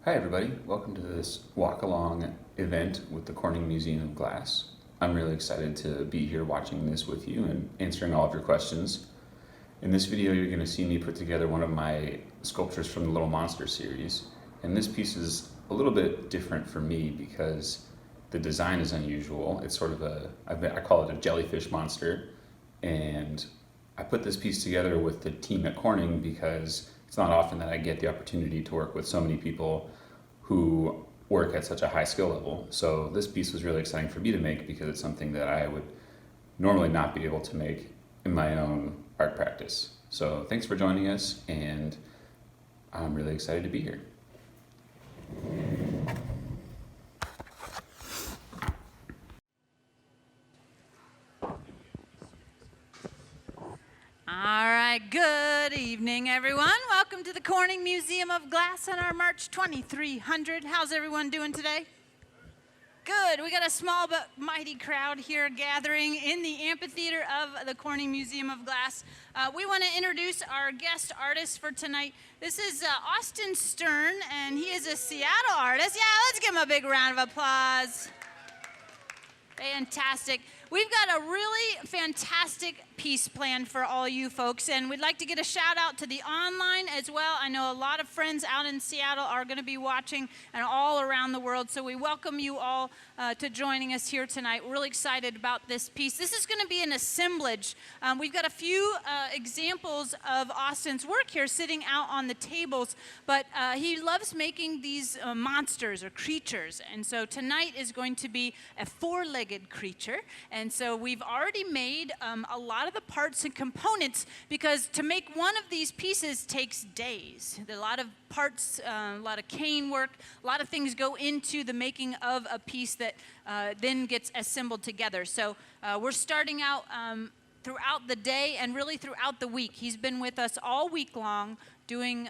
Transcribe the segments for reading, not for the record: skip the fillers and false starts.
Hi everybody, welcome to this walk-along event with the Corning Museum of Glass. I'm really excited to be here watching this with you and answering all of your questions. In this video you're going to see me put together one of my sculptures from the Little Monster series, and this piece is a little bit different for me because the design is unusual. It's sort of I call it a jellyfish monster, and I put this piece together with the team at Corning because it's not often that I get the opportunity to work with so many people who work at such a high skill level. So this piece was really exciting for me to make because it's something that I would normally not be able to make in my own art practice. So thanks for joining us, and I'm really excited to be here. All right, good evening, everyone. Welcome to the Corning Museum of Glass on our March 2300. How's everyone doing today? Good. We got a small but mighty crowd here gathering in the amphitheater of the Corning Museum of Glass. We want to introduce our guest artist for tonight. This is Austin Stern, and he is a Seattle artist. Yeah, let's give him a big round of applause. Fantastic. We've got a really fantastic piece planned for all you folks, and we'd like to get a shout out to the online as well. I know a lot of friends out in Seattle are going to be watching and all around the world, so we welcome you all to joining us here tonight. We're really excited about this piece. This is going to be an assemblage. We've got a few examples of Austin's work here sitting out on the tables, but he loves making these monsters or creatures, and so tonight is going to be a four-legged creature. And so we've already made a lot of the parts and components, because to make one of these pieces takes days. There are a lot of parts, a lot of cane work, a lot of things go into the making of a piece that then gets assembled together. So we're starting out throughout the day and really throughout the week. He's been with us all week long doing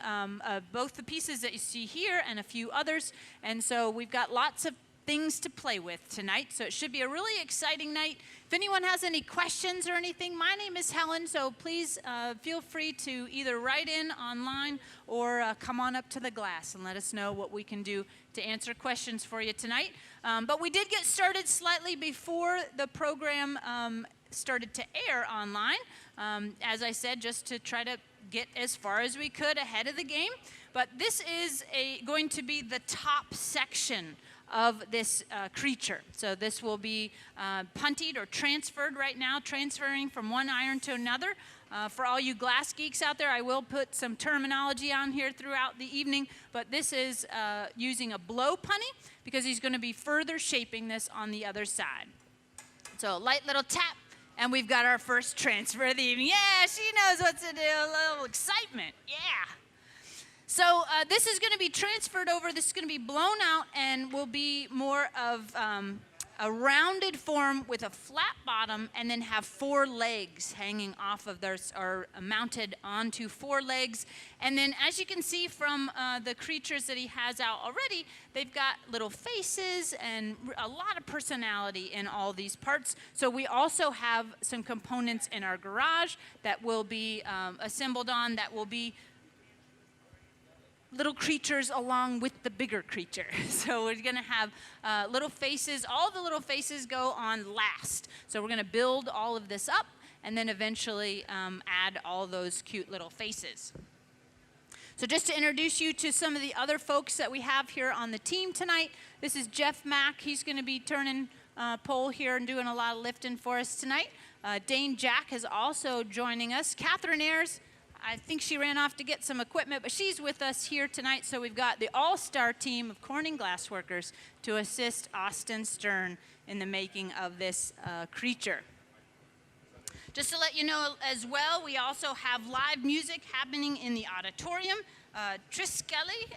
both the pieces that you see here and a few others. And so we've got lots of things to play with tonight, so it should be a really exciting night. If anyone has any questions or anything, my name is Helen, so please feel free to either write in online or come on up to the glass and let us know what we can do to answer questions for you tonight. But we did get started slightly before the program started to air online, as I said, just to try to get as far as we could ahead of the game. But this is going to be the top section of this creature. So this will be punted or transferred right now, transferring from one iron to another. For all you glass geeks out there, I will put some terminology on here throughout the evening, but this is using a blow punny because he's going to be further shaping this on the other side. So a light little tap, and we've got our first transfer of the evening. Yeah, she knows what to do. A little excitement. Yeah. So this is going to be transferred over. This is going to be blown out and will be more of a rounded form with a flat bottom, and then have four legs hanging off of theirs, or mounted onto four legs. And then, as you can see from the creatures that he has out already, they've got little faces and a lot of personality in all these parts. So we also have some components in our garage that will be assembled on, that will be little creatures along with the bigger creature. So we're going to have little faces. All the little faces go on last. So we're going to build all of this up and then eventually add all those cute little faces. So just to introduce you to some of the other folks that we have here on the team tonight, this is Jeff Mack. He's going to be turning pole here and doing a lot of lifting for us tonight. Dane Jack is also joining us. Catherine Ayers, I think she ran off to get some equipment, but she's with us here tonight. So we've got the all-star team of Corning glassworkers to assist Austin Stern in the making of this creature. Just to let you know as well, we also have live music happening in the auditorium. Tris Kelly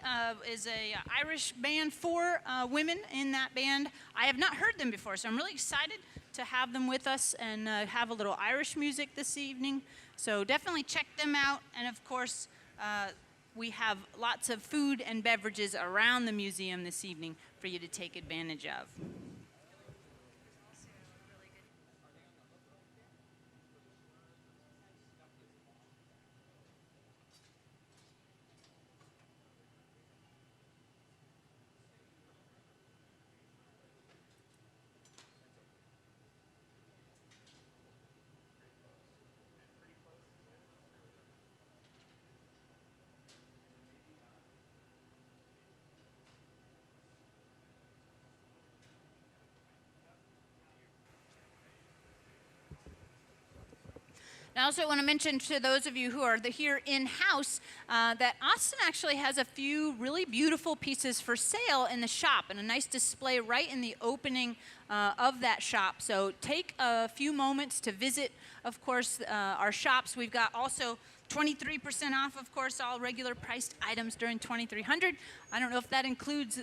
is an Irish band, four women in that band. I have not heard them before, so I'm really excited to have them with us and have a little Irish music this evening. So definitely check them out. And of course, we have lots of food and beverages around the museum this evening for you to take advantage of. I also want to mention to those of you who are here in-house that Austin actually has a few really beautiful pieces for sale in the shop and a nice display right in the opening of that shop. So take a few moments to visit, of course, our shops. We've got also 23% off, of course, all regular priced items during 2300. I don't know if that includes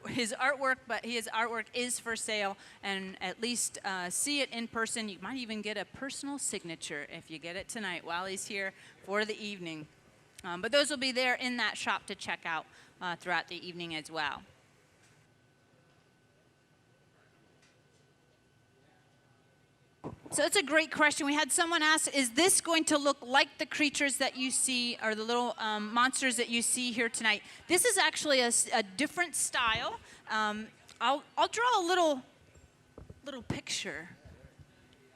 his artwork, but his artwork is for sale, and at least see it in person. You might even get a personal signature if you get it tonight while he's here for the evening. But those will be there in that shop to check out throughout the evening as well. So that's a great question. We had someone ask, is this going to look like the creatures that you see, or the little monsters that you see here tonight? This is actually a different style. I'll draw a little picture.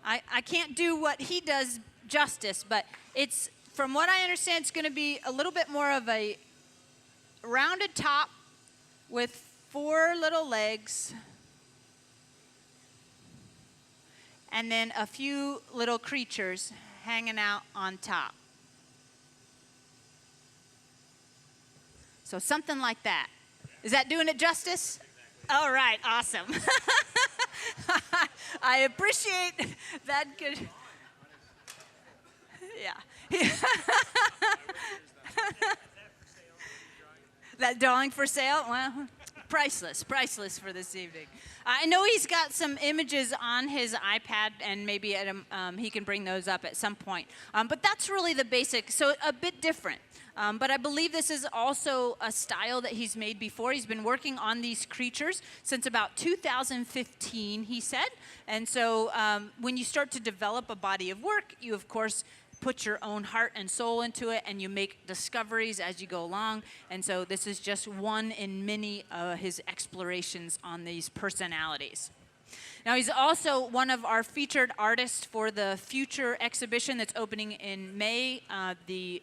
I can't do what he does justice, but it's, from what I understand, it's going to be a little bit more of a rounded top with 4 little legs, and then a few little creatures hanging out on top. So something like that. Is that doing it justice? All right, awesome. I appreciate that good. Yeah. That drawing for sale? Well, priceless for this evening. I know he's got some images on his iPad, and maybe he can bring those up at some point. But that's really the basic, so a bit different. But I believe this is also a style that he's made before. He's been working on these creatures since about 2015, he said. And so when you start to develop a body of work, you, of course, put your own heart and soul into it, and you make discoveries as you go along. And so this is just one in many of his explorations on these personalities. Now, he's also one of our featured artists for the Future exhibition that's opening in May, the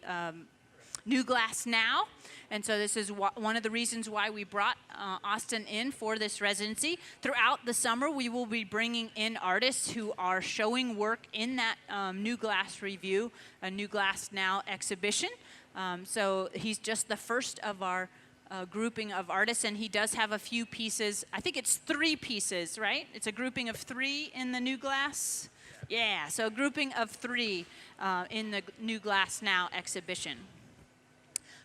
New Glass Now. And so this is one of the reasons why we brought Austin in for this residency. Throughout the summer, we will be bringing in artists who are showing work in that New Glass review, a New Glass Now exhibition. So he's just the first of our grouping of artists, and he does have a few pieces. I think it's 3 pieces, right? It's a grouping of 3 in the New Glass. Yeah, so a grouping of 3 in the New Glass Now exhibition.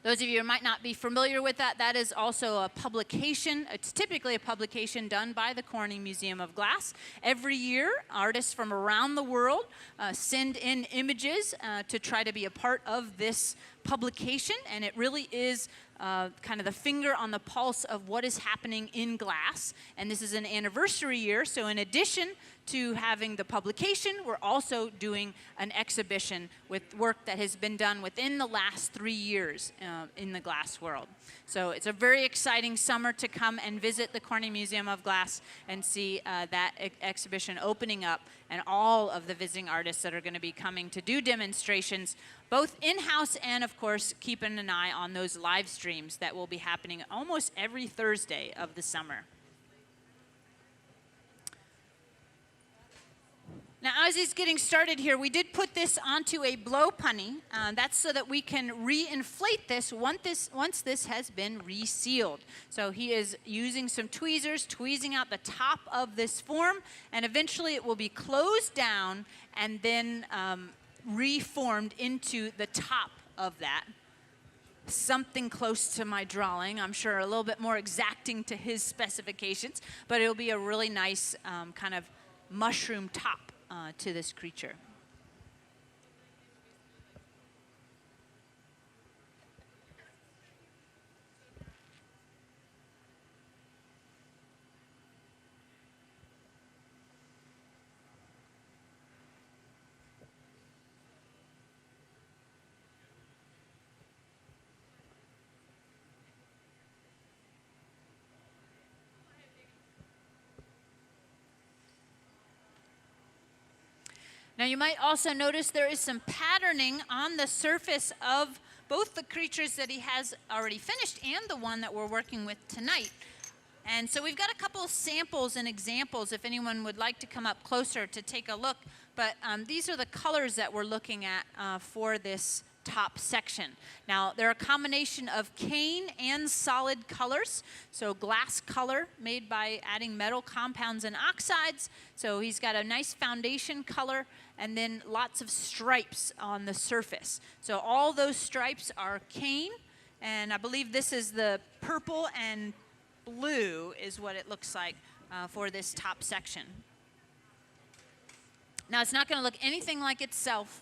Those of you who might not be familiar with that, that is also a publication. It's typically a publication done by the Corning Museum of Glass. Every year, artists from around the world send in images to try to be a part of this publication, and it really is kind of the finger on the pulse of what is happening in glass. And this is an anniversary year, so in addition to having the publication, we're also doing an exhibition with work that has been done within the last 3 years in the glass world. So it's a very exciting summer to come and visit the Corning Museum of Glass and see that exhibition opening up, and all of the visiting artists that are going to be coming to do demonstrations, both in-house and, of course, keeping an eye on those live streams that will be happening almost every Thursday of the summer. Now, as he's getting started here, we did put this onto a blow punny. That's so that we can re-inflate this once this has been resealed. So he is using some tweezers, tweezing out the top of this form, and eventually it will be closed down and then reformed into the top of that. Something close to my drawing, I'm sure a little bit more exacting to his specifications, but it'll be a really nice kind of mushroom top to this creature. Now you might also notice there is some patterning on the surface of both the creatures that he has already finished and the one that we're working with tonight. And so we've got a couple of samples and examples if anyone would like to come up closer to take a look. But these are the colors that we're looking at for this top section. Now, they're a combination of cane and solid colors. So glass color made by adding metal compounds and oxides. So he's got a nice foundation color and then lots of stripes on the surface. So all those stripes are cane, and I believe this is the purple and blue is what it looks like for this top section. Now, it's not going to look anything like itself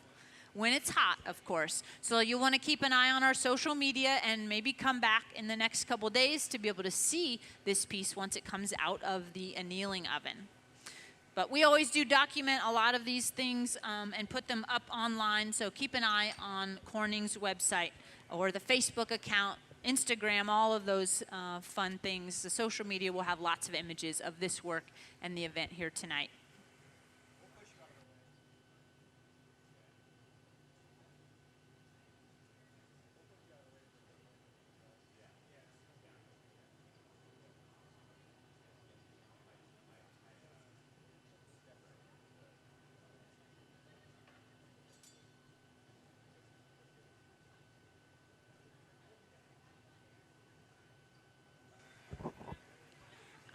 when it's hot, of course. So you'll want to keep an eye on our social media and maybe come back in the next couple days to be able to see this piece once it comes out of the annealing oven. But we always do document a lot of these things and put them up online, so keep an eye on Corning's website or the Facebook account, Instagram, all of those fun things. The social media will have lots of images of this work and the event here tonight.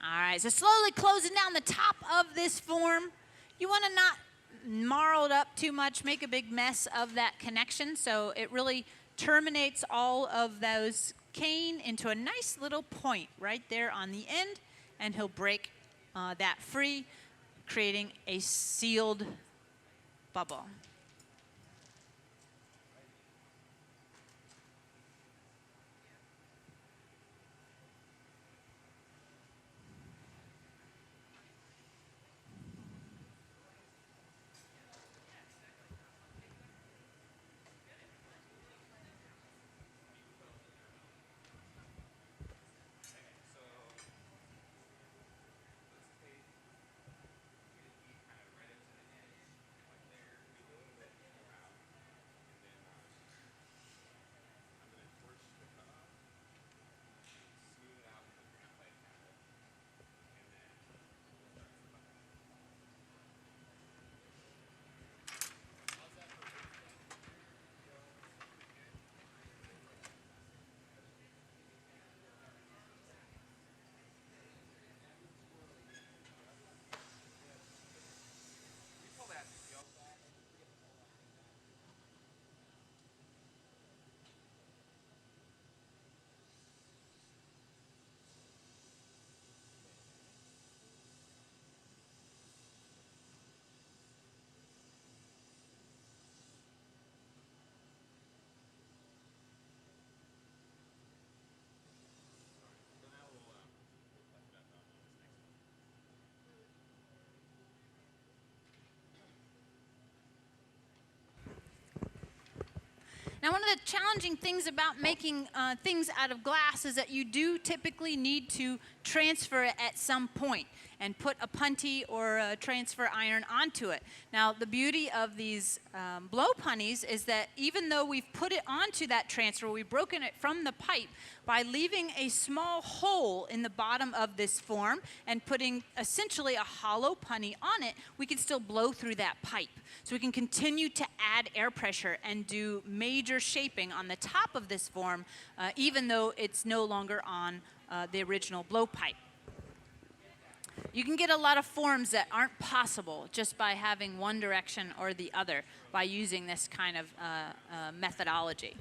All right, so slowly closing down the top of this form. You want to not marl it up too much, make a big mess of that connection, so it really terminates all of those cane into a nice little point right there on the end, and he'll break that free, creating a sealed bubble. Now, one of the challenging things about making things out of glass is that you do typically need to transfer it at some point and put a punty or a transfer iron onto it. Now, the beauty of these blow punties is that even though we've put it onto that transfer, we've broken it from the pipe, by leaving a small hole in the bottom of this form and putting essentially a hollow punty on it, we can still blow through that pipe. So we can continue to add air pressure and do major shaping on the top of this form, even though it's no longer on the original blow pipe. You can get a lot of forms that aren't possible just by having one direction or the other by using this kind of methodology.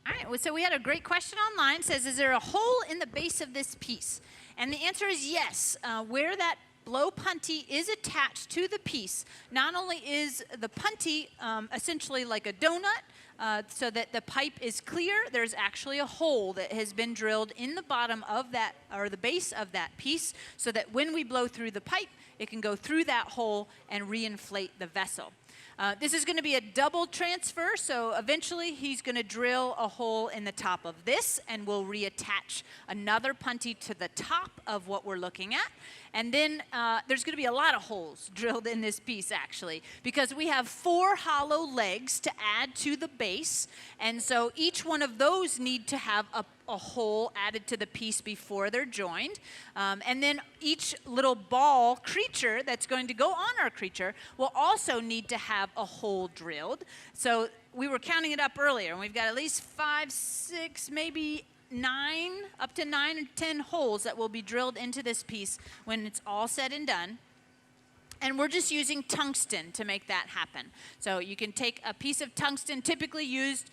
All right, so we had a great question online. It says, is there a hole in the base of this piece? And the answer is yes. Where that blow punty is attached to the piece, not only is the punty essentially like a donut, so that the pipe is clear, there's actually a hole that has been drilled in the bottom of that, or the base of that piece, so that when we blow through the pipe, it can go through that hole and reinflate the vessel. This is going to be a double transfer, so eventually he's going to drill a hole in the top of this, and we'll reattach another punty to the top of what we're looking at. And then there's going to be a lot of holes drilled in this piece, actually, because we have 4 hollow legs to add to the base, and so each one of those need to have a hole added to the piece before they're joined. And then each little ball creature that's going to go on our creature will also need to have a hole drilled. So we were counting it up earlier, and we've got at least 5, 6, maybe 9, up to 9 or 10 holes that will be drilled into this piece when it's all said and done. And we're just using tungsten to make that happen. So you can take a piece of tungsten typically used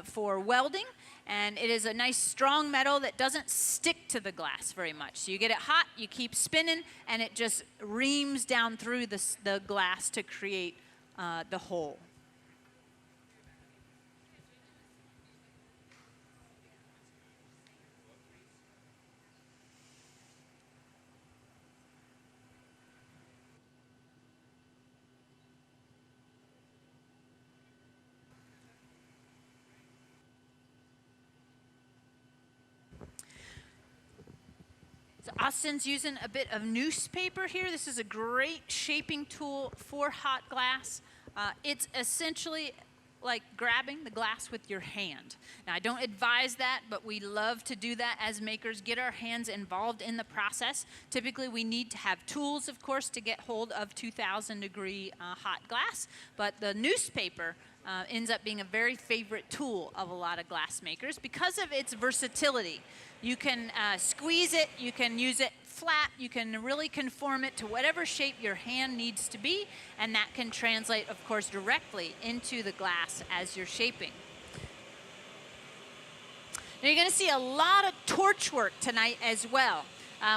for welding, and it is a nice strong metal that doesn't stick to the glass very much. So you get it hot, you keep spinning, and it just reams down through the glass to create the hole. So Austin's using a bit of newspaper here. This is a great shaping tool for hot glass. It's essentially like grabbing the glass with your hand. Now, I don't advise that, but we love to do that as makers, get our hands involved in the process. Typically, we need to have tools, of course, to get hold of 2,000-degree hot glass, but the newspaper ends up being a very favorite tool of a lot of glass makers because of its versatility. You can squeeze it, you can use it flat, you can really conform it to whatever shape your hand needs to be, and that can translate, of course, directly into the glass as you're shaping. Now, you're going to see a lot of torch work tonight as well.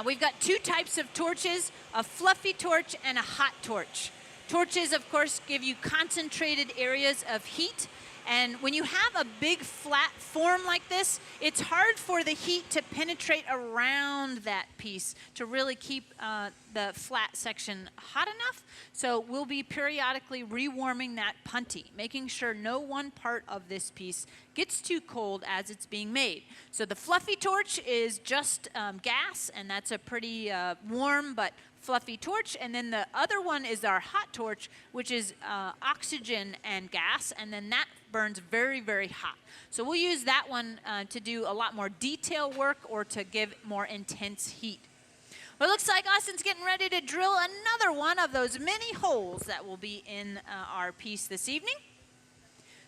We've got 2 types of torches, a fluffy torch and a hot torch. Torches, of course, give you concentrated areas of heat. And when you have a big flat form like this, it's hard for the heat to penetrate around that piece to really keep the flat section hot enough. So we'll be periodically rewarming that punty, making sure no one part of this piece gets too cold as it's being made. So the fluffy torch is just gas, and that's a pretty warm but fluffy torch, and then the other one is our hot torch, which is oxygen and gas, and then that burns very, very hot. So we'll use that one to do a lot more detail work or to give more intense heat. Well, it looks like Austin's getting ready to drill another one of those many holes that will be in our piece this evening.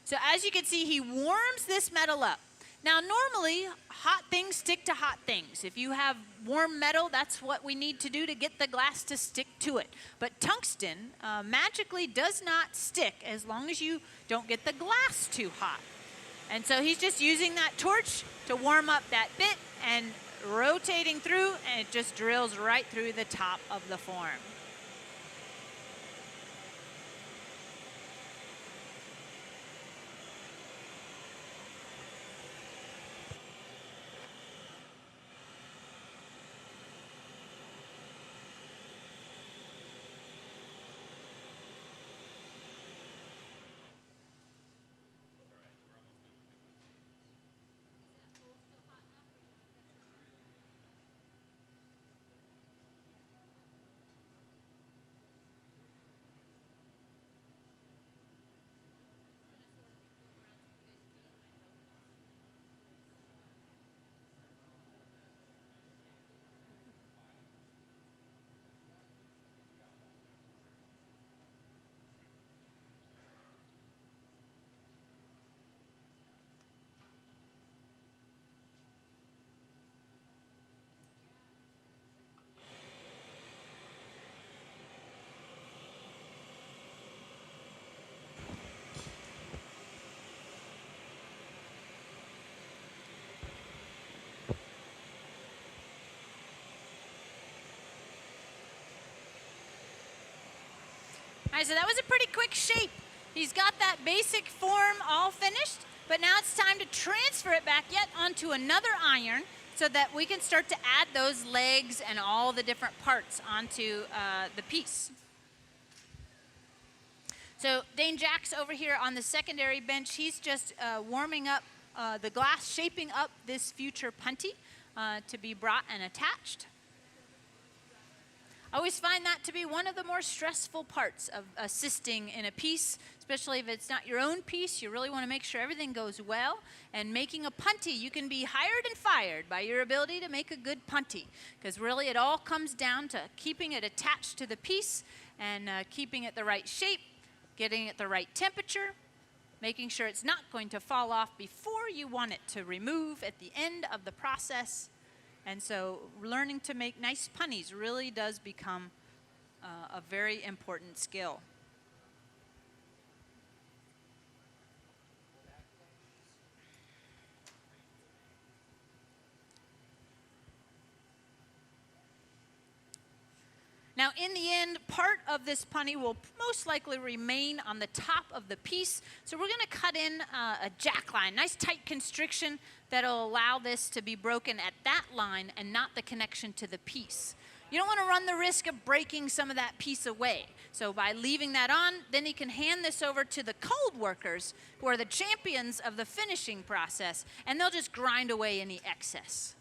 So as you can see, he warms this metal up. Now, normally, hot things stick to hot things. If you have warm metal, that's what we need to do to get the glass to stick to it. But tungsten magically does not stick as long as you don't get the glass too hot. And so he's just using that torch to warm up that bit and rotating through, and it just drills right through the top of the form. All right, so that was a pretty quick shape. He's got that basic form all finished, but now it's time to transfer it back yet onto another iron so that we can start to add those legs and all the different parts onto the piece. So Dane Jack's over here on the secondary bench. He's just warming up the glass, shaping up this future punty to be brought and attached. I always find that to be one of the more stressful parts of assisting in a piece, especially if it's not your own piece. You really want to make sure everything goes well. And making a punty, you can be hired and fired by your ability to make a good punty, because really it all comes down to keeping it attached to the piece and keeping it the right shape, getting it the right temperature, making sure it's not going to fall off before you want it to remove at the end of the process. And so learning to make nice punnies really does become a very important skill. Now, in the end, part of this punny will most likely remain on the top of the piece. So we're going to cut in a jack line, nice tight constriction that'll allow this to be broken at that line and not the connection to the piece. You don't want to run the risk of breaking some of that piece away. So by leaving that on, then you can hand this over to the cold workers, who are the champions of the finishing process, and they'll just grind away any excess.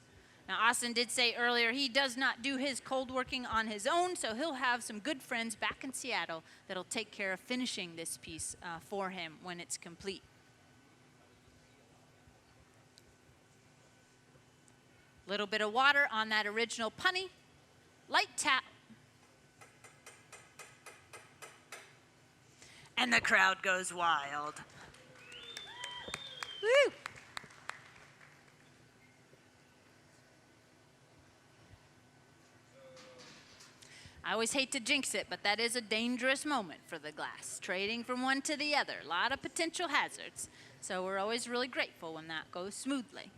Now, Austin did say earlier he does not do his cold working on his own, so he'll have some good friends back in Seattle that'll take care of finishing this piece for him when it's complete. Little bit of water on that original punny, light tap, and the crowd goes wild. Woo! I always hate to jinx it, but that is a dangerous moment for the glass, trading from one to the other. A lot of potential hazards. So we're always really grateful when that goes smoothly.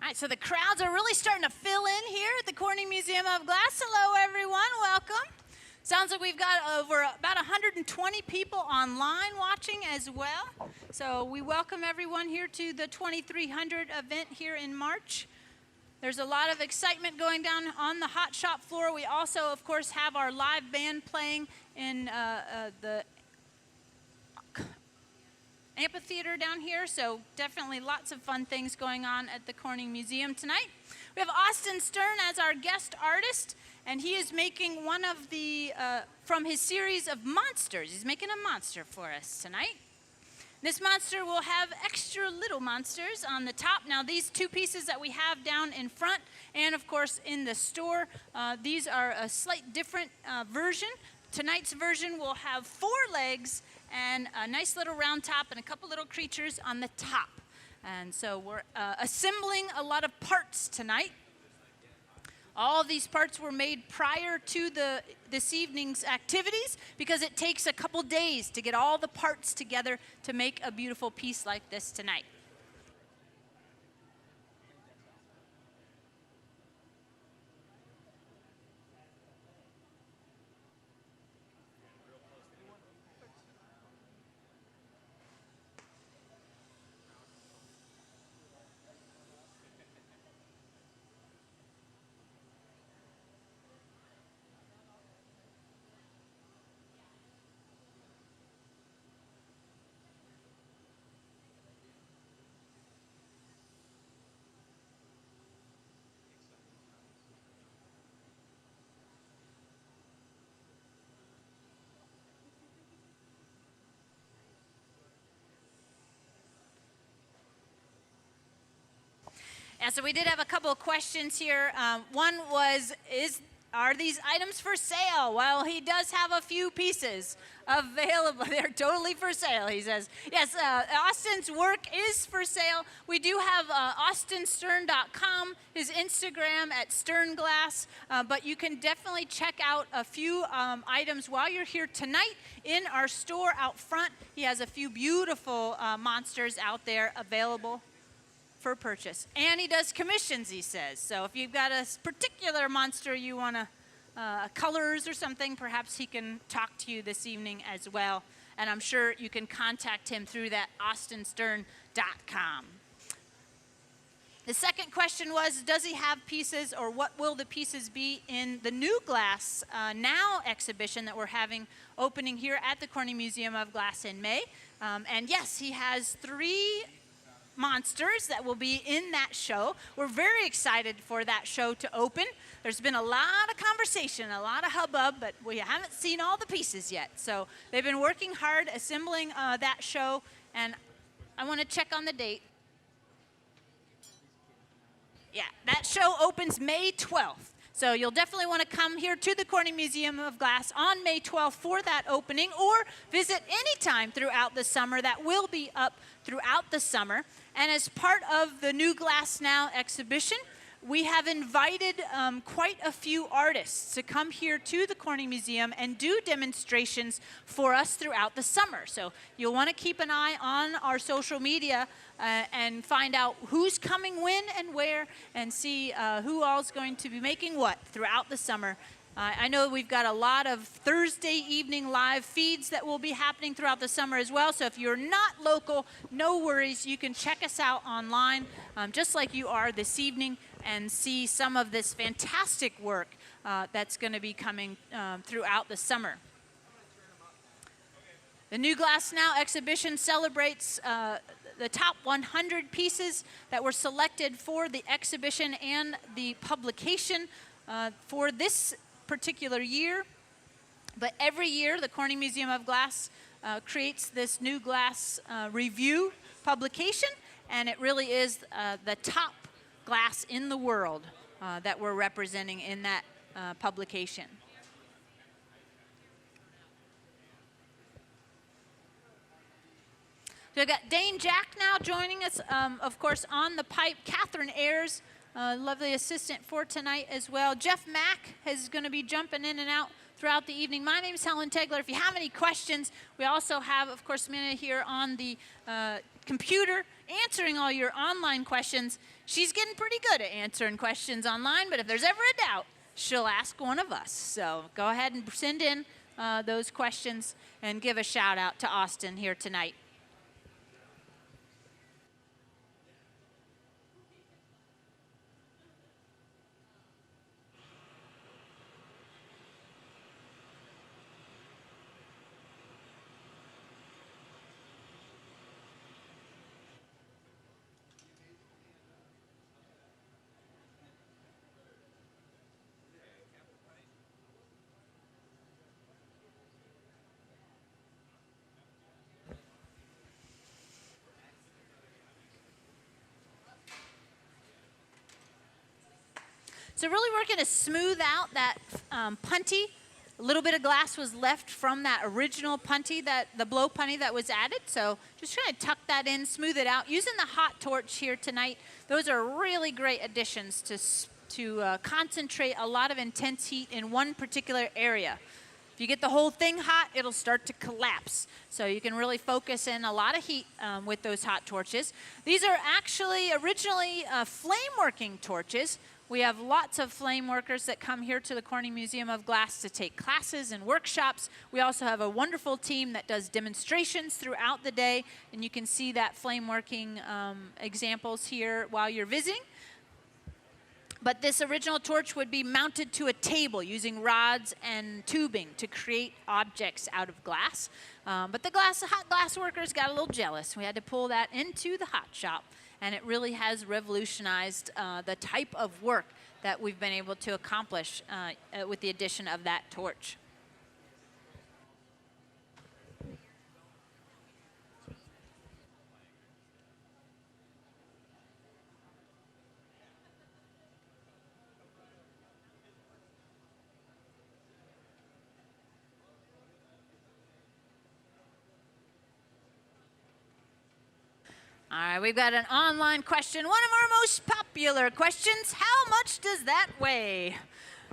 All right, so the crowds are really starting to fill in here at the Corning Museum of Glass. Hello, everyone. Welcome. Sounds like we've got over about 120 people online watching as well. So we welcome everyone here to the 2300 event here in March. There's a lot of excitement going down on the Hot Shop floor. We also, of course, have our live band playing in the Amphitheater down here, so definitely lots of fun things going on at the Corning Museum tonight. We have Austin Stern as our guest artist, and he is making one of the, from his series of monsters. He's making a monster for us tonight. This monster will have extra little monsters on the top. Now, these two pieces that we have down in front and, of course, in the store, these are a slight different version. Tonight's version will have 4 legs and a nice little round top and a couple little creatures on the top. And so we're assembling a lot of parts tonight. All of these parts were made prior to this evening's activities because it takes a couple days to get all the parts together to make a beautiful piece like this tonight. Yeah, so we did have a couple of questions here. One was, are these items for sale? Well, he does have a few pieces available. They're totally for sale, he says. Yes, Austin's work is for sale. We do have austinstern.com, his Instagram at Sternglass, but you can definitely check out a few items while you're here tonight in our store out front. He has a few beautiful monsters out there available for purchase. And he does commissions, he says. So if you've got a particular monster you want to, colors or something, perhaps he can talk to you this evening as well. And I'm sure you can contact him through that austinstern.com. The second question was, does he have pieces, or what will the pieces be in the New Glass Now exhibition that we're having opening here at the Corning Museum of Glass in May? And yes, he has 3 monsters that will be in that show. We're very excited for that show to open. There's been a lot of conversation, a lot of hubbub, but we haven't seen all the pieces yet. So they've been working hard assembling that show, and I want to check on the date. Yeah, that show opens May 12th. So you'll definitely want to come here to the Corning Museum of Glass on May 12th for that opening, or visit anytime throughout the summer. That will be up throughout the summer. And as part of the New Glass Now exhibition, we have invited quite a few artists to come here to the Corning Museum and do demonstrations for us throughout the summer. So you'll want to keep an eye on our social media and find out who's coming when and where, and see who all's going to be making what throughout the summer. I know we've got a lot of Thursday evening live feeds that will be happening throughout the summer as well. So if you're not local, no worries. You can check us out online, just like you are this evening, and see some of this fantastic work that's going to be coming throughout the summer. The New Glass Now exhibition celebrates the top 100 pieces that were selected for the exhibition and the publication for this particular year. But every year, the Corning Museum of Glass creates this New Glass review publication, and it really is the top glass in the world that we're representing in that publication. So we've got Dane Jack now joining us, of course, on the pipe. Catherine Ayers, lovely assistant for tonight as well. Jeff Mack is going to be jumping in and out throughout the evening. My name is Helen Tegler. If you have any questions, we also have, of course, Minna here on the computer answering all your online questions. She's getting pretty good at answering questions online, but if there's ever a doubt, she'll ask one of us. So go ahead and send in those questions and give a shout out to Austin here tonight. So really we're going to smooth out that punty A little bit of glass was left from that original punty, the blow punty that was added. So just try to tuck that in, smooth it out. Using the hot torch here tonight, those are really great additions to concentrate a lot of intense heat in one particular area. If you get the whole thing hot, it'll start to collapse. So you can really focus in a lot of heat with those hot torches. These are actually originally flame working torches. We have lots of flame workers that come here to the Corning Museum of Glass to take classes and workshops. We also have a wonderful team that does demonstrations throughout the day, and you can see that flame working examples here while you're visiting. But this original torch would be mounted to a table using rods and tubing to create objects out of glass. But the hot glass workers got a little jealous. We had to pull that into the hot shop. And it really has revolutionized the type of work that we've been able to accomplish with the addition of that torch. All right, we've got an online question. One of our most popular questions, how much does that weigh?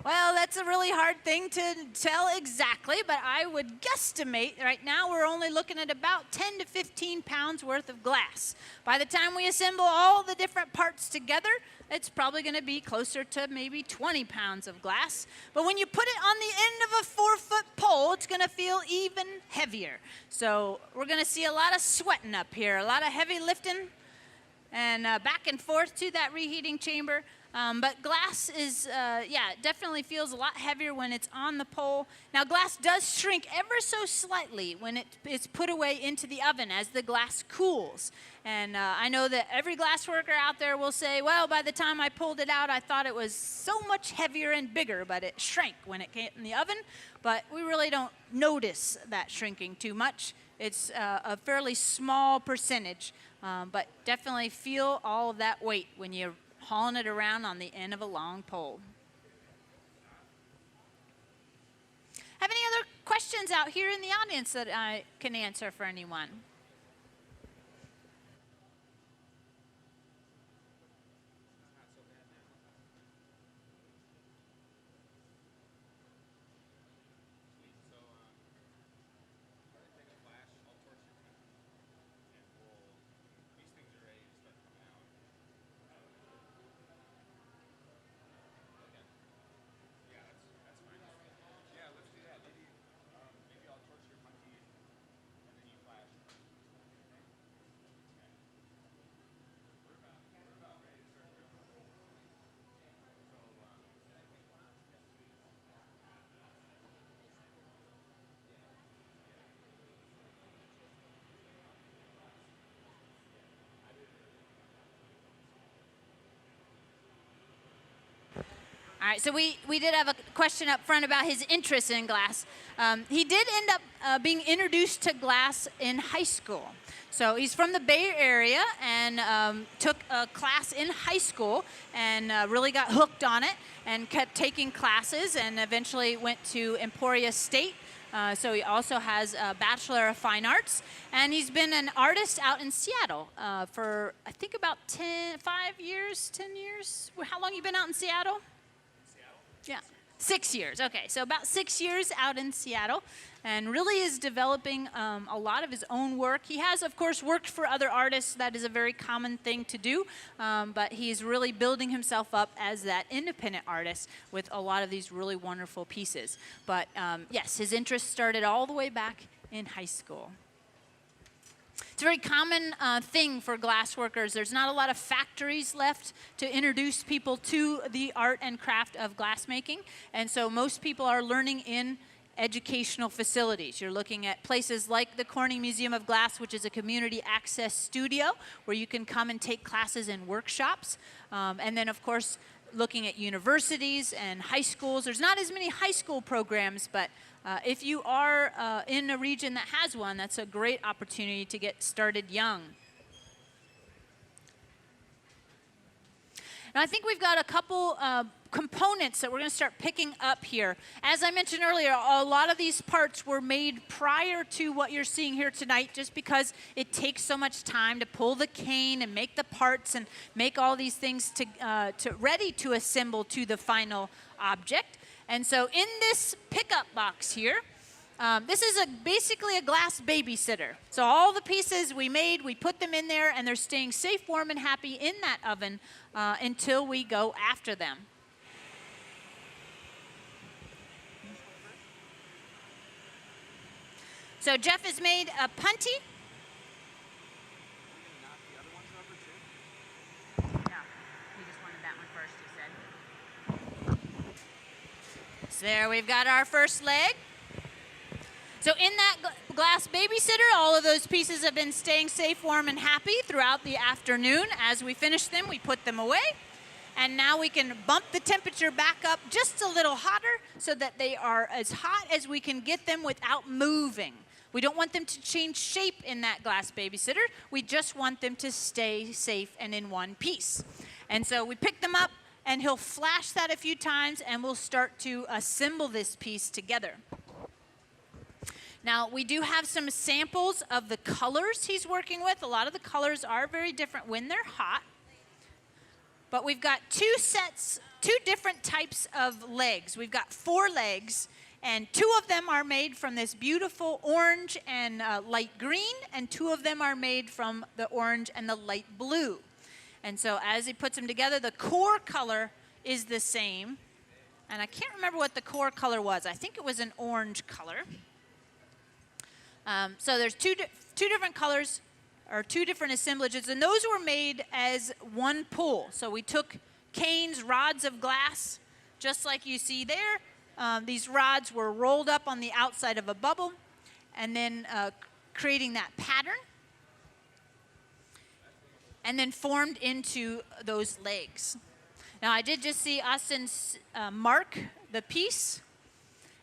Well, that's a really hard thing to tell exactly, but I would guesstimate right now we're only looking at about 10 to 15 pounds worth of glass. By the time we assemble all the different parts together, it's probably going to be closer to maybe 20 pounds of glass. But when you put it on the end of a 4-foot pole, it's going to feel even heavier. So we're going to see a lot of sweating up here, a lot of heavy lifting, and back and forth to that reheating chamber. But glass is, it definitely feels a lot heavier when it's on the pole. Now, glass does shrink ever so slightly when it's put away into the oven as the glass cools. And I know that every glass worker out there will say, well, by the time I pulled it out, I thought it was so much heavier and bigger, but it shrank when it came in the oven. But we really don't notice that shrinking too much. It's a fairly small percentage, but definitely feel all of that weight when you're hauling it around on the end of a long pole. Have any other questions out here in the audience that I can answer for anyone? All right, so we did have a question up front about his interest in glass. He did end up being introduced to glass in high school. So he's from the Bay Area and took a class in high school and really got hooked on it and kept taking classes and eventually went to Emporia State. So he also has a Bachelor of Fine Arts, and he's been an artist out in Seattle for, I think, about 10 years. How long you been out in Seattle? Yeah, 6 years. Okay, so about 6 years out in Seattle, and really is developing a lot of his own work. He has, of course, worked for other artists. That is a very common thing to do, but he's really building himself up as that independent artist with a lot of these really wonderful pieces. But yes, his interest started all the way back in high school. It's a very common thing for glass workers. There's not a lot of factories left to introduce people to the art and craft of glassmaking, and so most people are learning in educational facilities. You're looking at places like the Corning Museum of Glass, which is a community access studio where you can come and take classes and workshops, and then of course looking at universities and high schools. There's not as many high school programs, but if you are in a region that has one, that's a great opportunity to get started young. Now, I think we've got a couple components that we're going to start picking up here. As I mentioned earlier, a lot of these parts were made prior to what you're seeing here tonight, just because it takes so much time to pull the cane and make the parts and make all these things to ready to assemble to the final object. And so in this pickup box here, this is basically a glass babysitter. So all the pieces we made, we put them in there, and they're staying safe, warm, and happy in that oven until we go after them. So Jeff has made a punty. No, he just wanted that one first, he said. So there we've got our first leg. So in that glass babysitter, all of those pieces have been staying safe, warm, and happy throughout the afternoon. As we finish them, we put them away. And now we can bump the temperature back up just a little hotter so that they are as hot as we can get them without moving. We don't want them to change shape in that glass babysitter. We just want them to stay safe and in one piece. And so we pick them up, and he'll flash that a few times, and we'll start to assemble this piece together. Now, we do have some samples of the colors he's working with. A lot of the colors are very different when they're hot. But we've got two different types of legs. We've got 4 legs, and 2 of them are made from this beautiful orange and light green, and 2 of them are made from the orange and the light blue. And so as he puts them together, the core color is the same. And I can't remember what the core color was. I think it was an orange color. So there's two different colors, or 2 different assemblages, and those were made as one pull. So we took canes, rods of glass, just like you see there. These rods were rolled up on the outside of a bubble, and then creating that pattern, and then formed into those legs. Now, I did just see Austin mark the piece.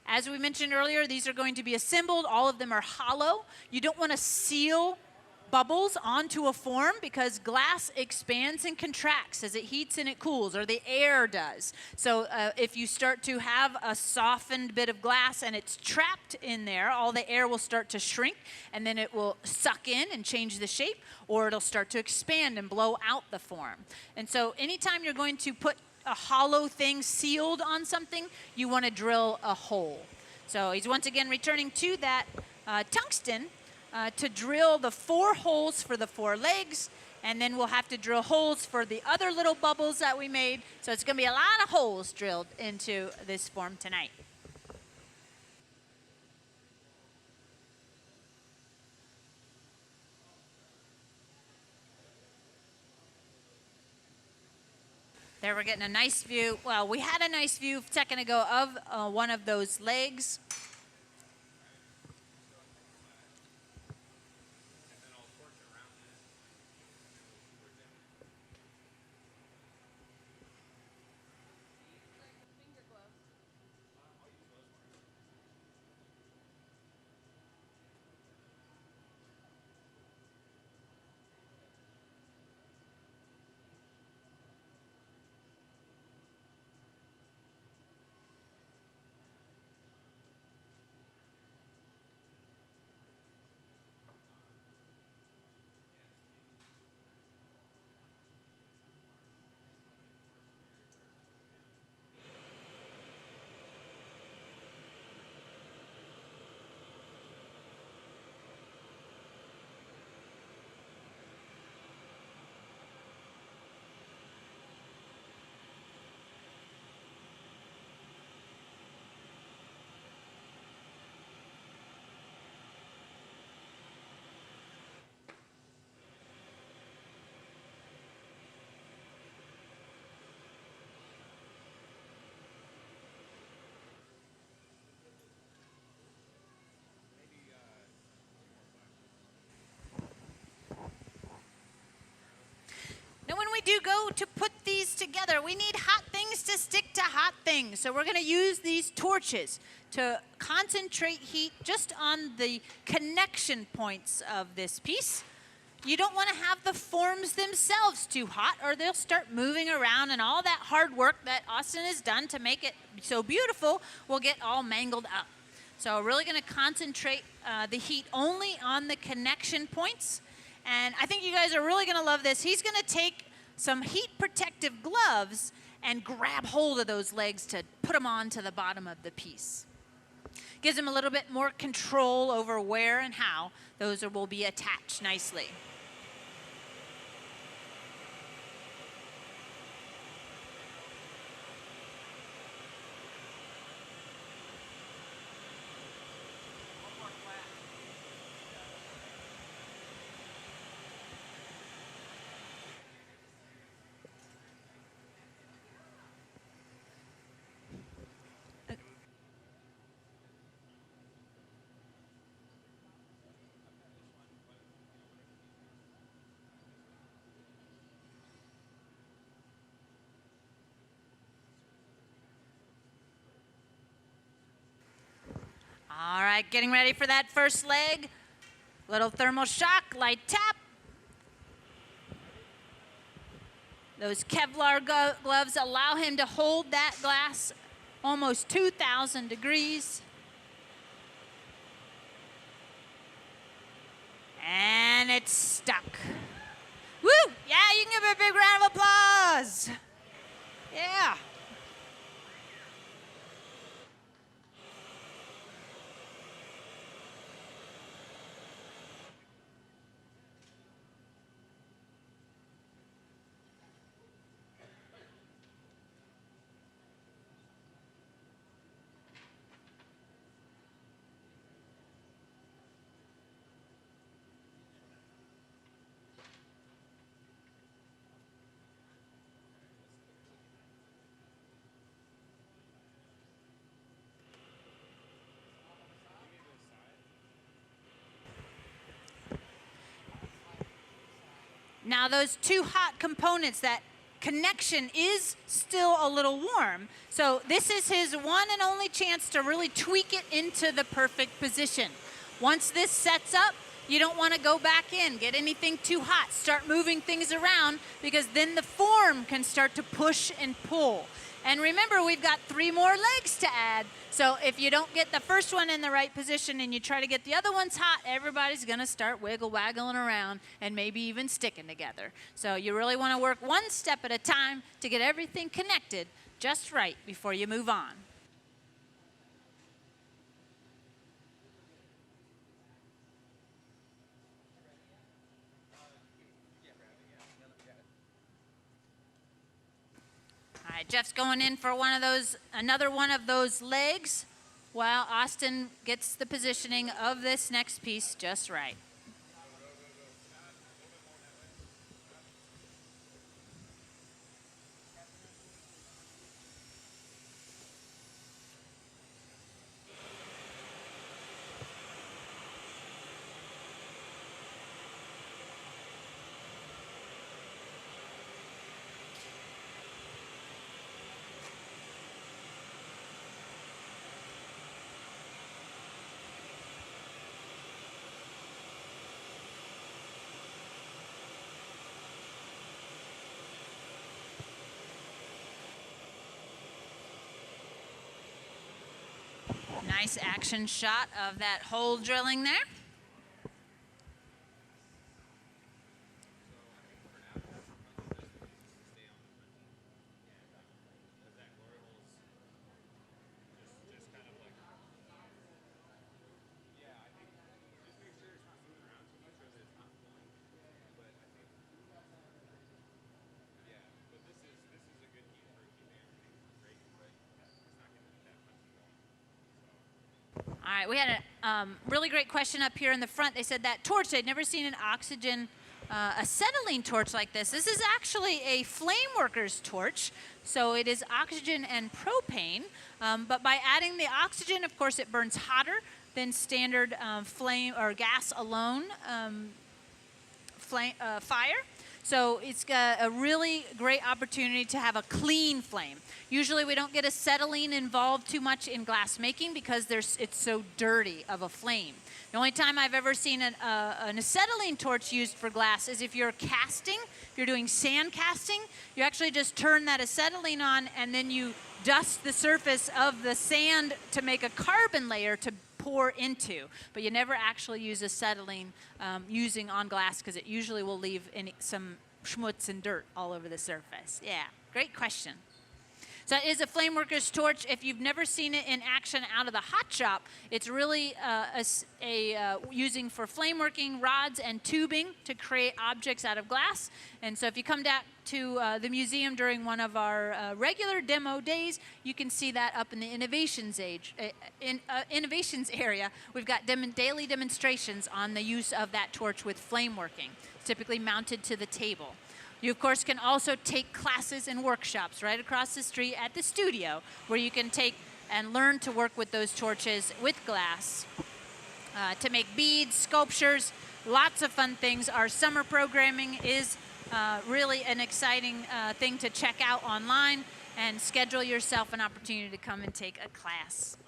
As we mentioned earlier, these are going to be assembled. All of them are hollow. You don't want to seal bubbles onto a form because glass expands and contracts as it heats and it cools, or the air does. So if you start to have a softened bit of glass and it's trapped in there, all the air will start to shrink, and then it will suck in and change the shape, or it'll start to expand and blow out the form. And so anytime you're going to put a hollow thing sealed on something, you want to drill a hole. So he's once again returning to that tungsten to drill the 4 holes for the 4 legs, and then we'll have to drill holes for the other little bubbles that we made. So it's going to be a lot of holes drilled into this form tonight. There we're getting a nice view. Well, we had a nice view a second ago of one of those legs. Now, when we do go to put these together, we need hot things to stick to hot things. So we're going to use these torches to concentrate heat just on the connection points of this piece. you don't want to have the forms themselves too hot, or they'll start moving around, and all that hard work that Austin has done to make it so beautiful will get all mangled up. So we're really going to concentrate the heat only on the connection points. And I think you guys are really going to love this. He's going to take some heat protective gloves and grab hold of those legs to put them onto the bottom of the piece. Gives him a little bit more control over where and how those will be attached nicely. All right, getting ready for that first leg. Little thermal shock, light tap. Those Kevlar gloves allow him to hold that glass almost 2,000 degrees. And it's stuck. Woo! Yeah, you can give him a big round of applause. Yeah. Now those two hot components, that connection is still a little warm. So this is his one and only chance to really tweak it into the perfect position. Once this sets up, you don't want to go back in, get anything too hot, start moving things around, because then the form can start to push and pull. And remember, we've got 3 more legs to add. So if you don't get the first one in the right position and you try to get the other ones hot, everybody's going to start waggling around and maybe even sticking together. So you really want to work one step at a time to get everything connected just right before you move on. All right, Jeff's going in for another one of those legs, while Austin gets the positioning of this next piece just right. Nice action shot of that hole drilling there. All right, we had a really great question up here in the front. They said that torch, they'd never seen an oxygen acetylene torch like this. This is actually a flame worker's torch, so it is oxygen and propane. But by adding the oxygen, of course, it burns hotter than standard flame or gas alone fire. So it's got a really great opportunity to have a clean flame. Usually we don't get acetylene involved too much in glass making because it's so dirty of a flame. The only time I've ever seen an acetylene torch used for glass is if you're casting, if you're doing sand casting, you actually just turn that acetylene on and then you dust the surface of the sand to make a carbon layer to pour into. But you never actually use acetylene using on glass because it usually will leave some schmutz and dirt all over the surface. Yeah, great question. So it is a flameworker's torch. If you've never seen it in action out of the hot shop, it's really using for flameworking rods and tubing to create objects out of glass. And so if you come down to the museum during one of our regular demo days, you can see that up in the innovations area. We've got daily demonstrations on the use of that torch with flameworking, typically mounted to the table. You, of course, can also take classes and workshops right across the street at the studio where you can take and learn to work with those torches with glass to make beads, sculptures, lots of fun things. Our summer programming is really an exciting thing to check out online and schedule yourself an opportunity to come and take a class.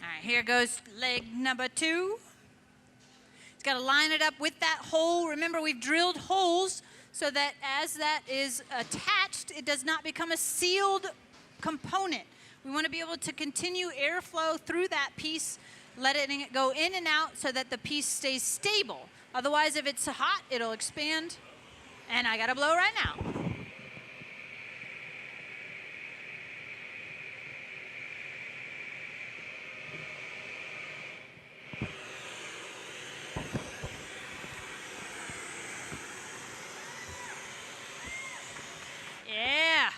All right, here goes leg number 2. It's got to line it up with that hole. Remember, we've drilled holes so that as that is attached, it does not become a sealed component. We want to be able to continue airflow through that piece, letting it go in and out so that the piece stays stable. Otherwise, if it's hot, it'll expand. And I got to blow right now. Yeah.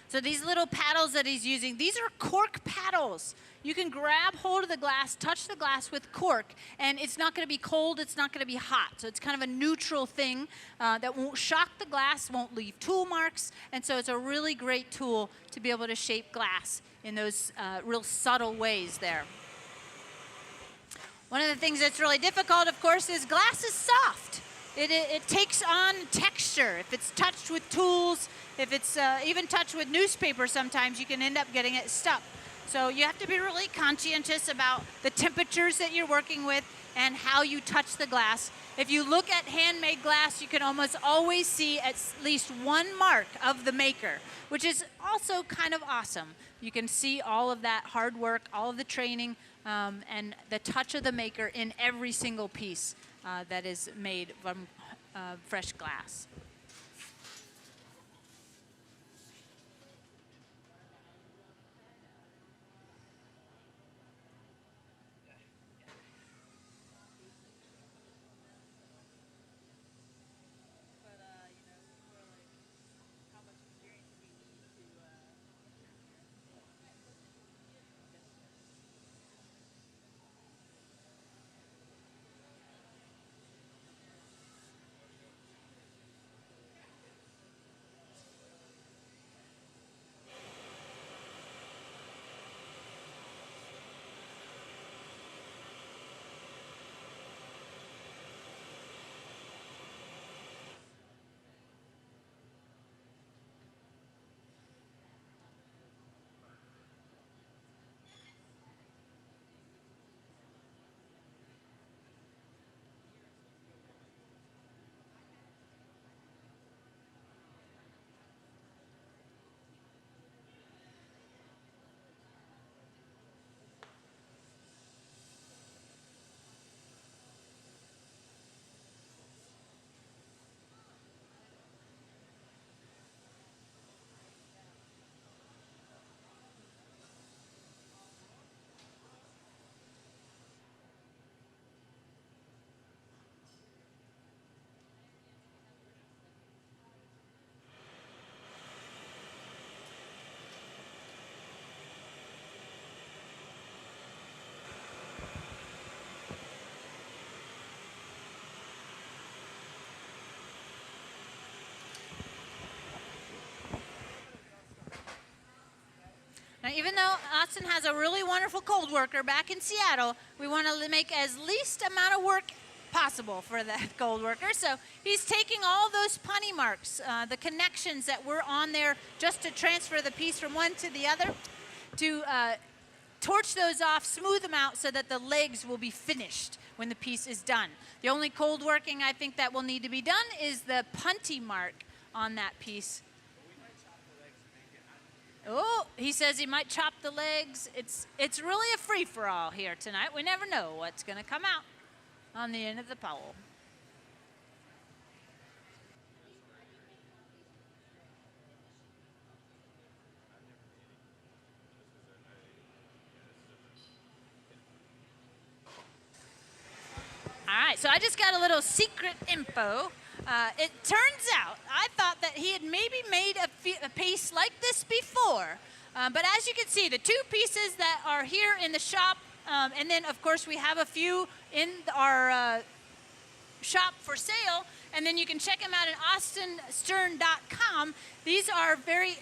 So these little paddles that he's using, these are cork paddles. You can grab hold of the glass, touch the glass with cork, and it's not going to be cold, it's not going to be hot. So it's kind of a neutral thing that won't shock the glass, won't leave tool marks, and so it's a really great tool to be able to shape glass in those real subtle ways there. One of the things that's really difficult, of course, is glass is soft. it takes on texture. If it's touched with tools, if it's even touched with newspaper, sometimes you can end up getting it stuck. So you have to be really conscientious about the temperatures that you're working with and how you touch the glass. If you look at handmade glass, you can almost always see at least one mark of the maker, which is also kind of awesome. You can see all of that hard work, all of the training, and the touch of the maker in every single piece that is made from fresh glass. Now, even though Austin has a really wonderful cold worker back in Seattle, we want to make as least amount of work possible for that cold worker. So he's taking all those punny marks, the connections that were on there just to transfer the piece from one to the other, to torch those off, smooth them out so that the legs will be finished when the piece is done. The only cold working I think that will need to be done is the punty mark on that piece. Oh, he says he might chop the legs. It's really a free-for-all here tonight. We never know what's going to come out on the end of the pole. All right, so I just got a little secret info. It turns out, I thought that he had maybe made a piece like this before. But as you can see, the two pieces that are here in the shop, and then, of course, we have a few in our shop for sale, and then you can check them out at austinstern.com. These are very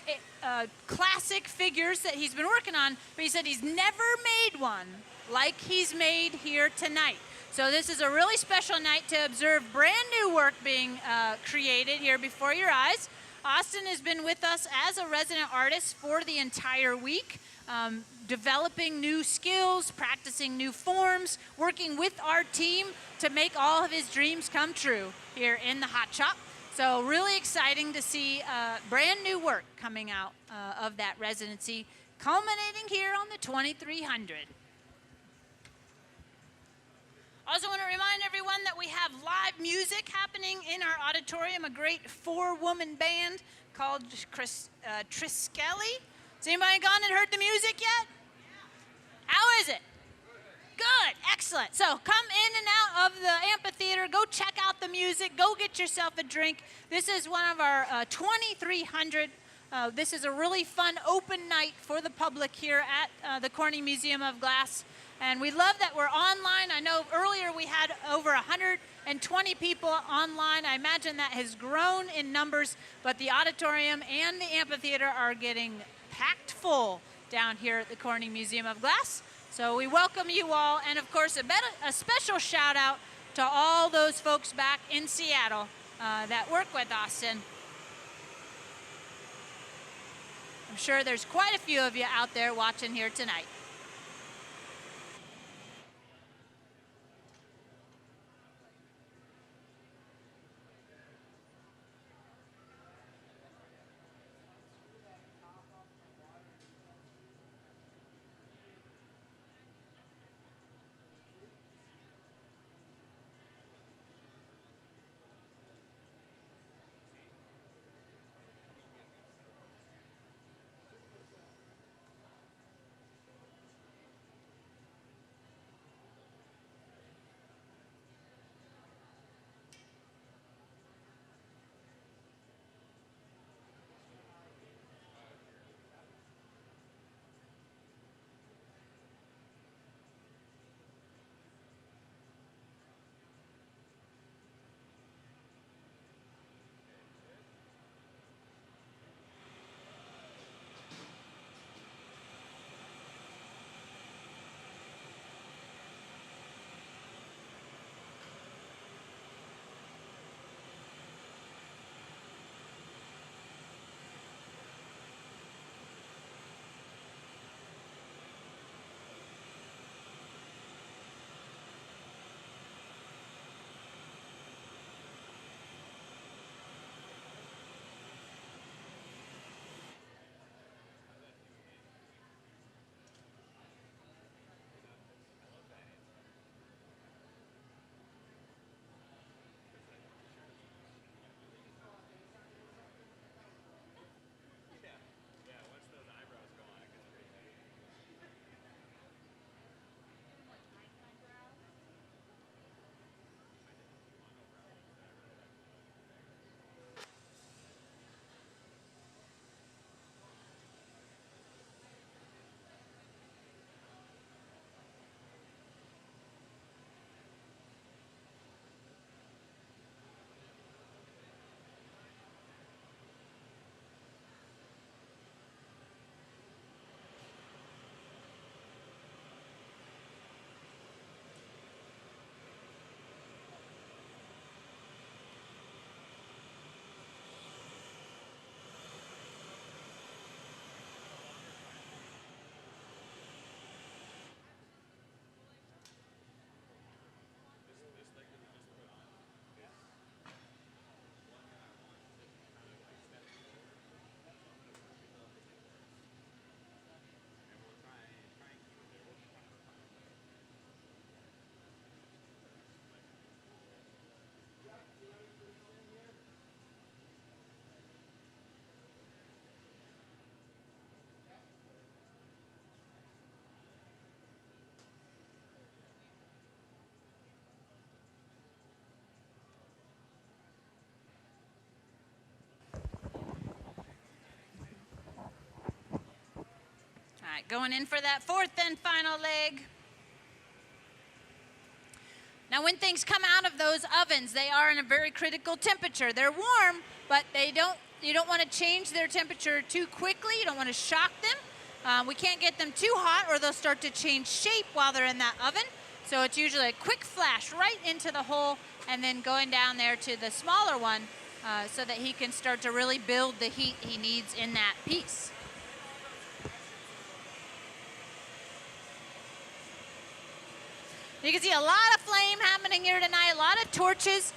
classic figures that he's been working on, but he said he's never made one like he's made here tonight. So this is a really special night to observe brand new work being created here before your eyes. Austin has been with us as a resident artist for the entire week, developing new skills, practicing new forms, working with our team to make all of his dreams come true here in the Hot Shop. So really exciting to see brand new work coming out of that residency, culminating here on the 2300. Also want to remind everyone that we have live music happening in our auditorium, a great 4-woman band called Triskelly. Has anybody gone and heard the music yet? How is it? Good, excellent. So come in and out of the amphitheater, go check out the music, go get yourself a drink. This is one of our 2300. This is a really fun open night for the public here at the Corning Museum of Glass. And we love that we're online. I know earlier we had over 120 people online. I imagine that has grown in numbers, but the auditorium and the amphitheater are getting packed full down here at the Corning Museum of Glass. So we welcome you all, and of course a special shout out to all those folks back in Seattle that work with Austin. I'm sure there's quite a few of you out there watching here tonight. All right, going in for that fourth and final leg. Now when things come out of those ovens, they are in a very critical temperature. They're warm, but you don't want to change their temperature too quickly. You don't want to shock them. We can't get them too hot or they'll start to change shape while they're in that oven. So it's usually a quick flash right into the hole and then going down there to the smaller one so that he can start to really build the heat he needs in that piece. You can see a lot of flame happening here tonight, a lot of torches.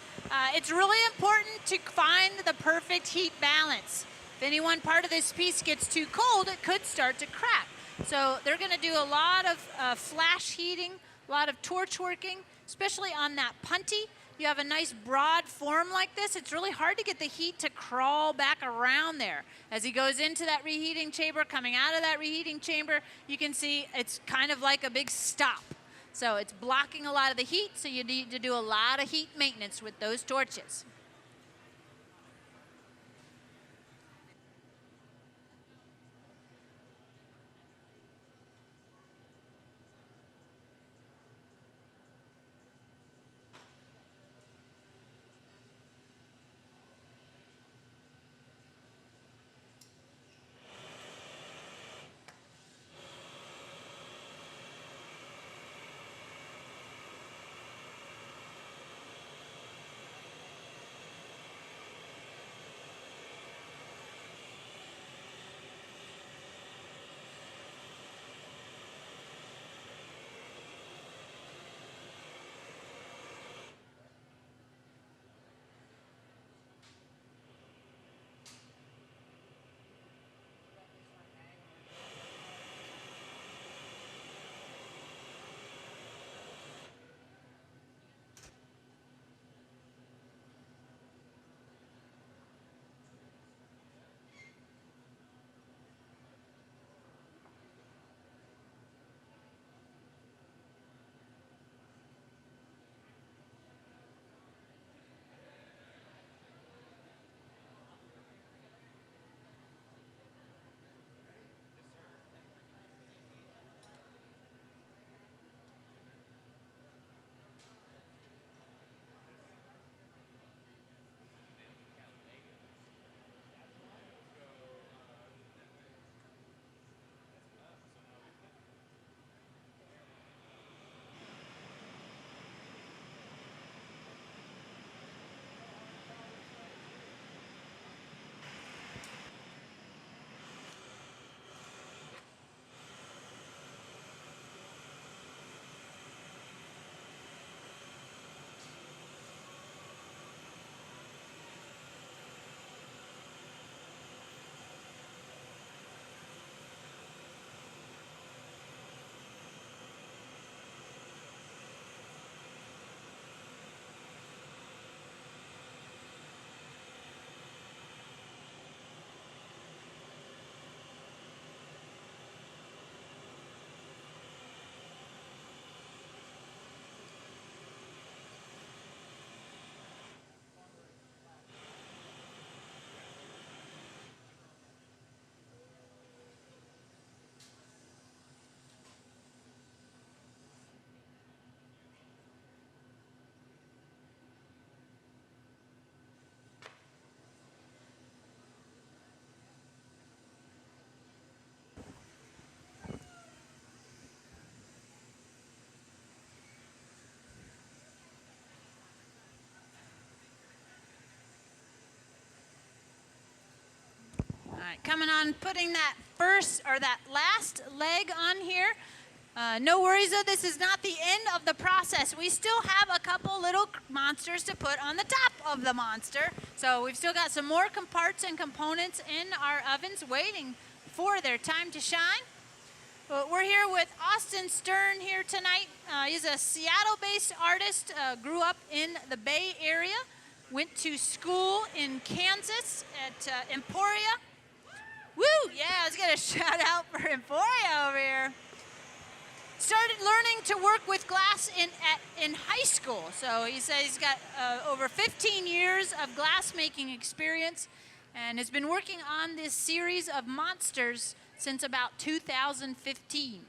It's really important to find the perfect heat balance. If any one part of this piece gets too cold, it could start to crack. So they're going to do a lot of flash heating, a lot of torch working, especially on that punty. You have a nice broad form like this. It's really hard to get the heat to crawl back around there. As he goes into that reheating chamber, coming out of that reheating chamber, you can see it's kind of like a big stop. So it's blocking a lot of the heat, so you need to do a lot of heat maintenance with those torches. coming on, putting that first or that last leg on here. No worries though, this is not the end of the process. We still have a couple little monsters to put on the top of the monster. So we've still got some more parts and components in our ovens waiting for their time to shine. But we're here with Austin Stern here tonight. He's a Seattle-based artist, grew up in the Bay Area, went to school in Kansas at Emporia. Woo, yeah, let's get a shout out for Emporia over here. Started learning to work with glass in high school. So he says he's got over 15 years of glass making experience and has been working on this series of monsters since about 2015.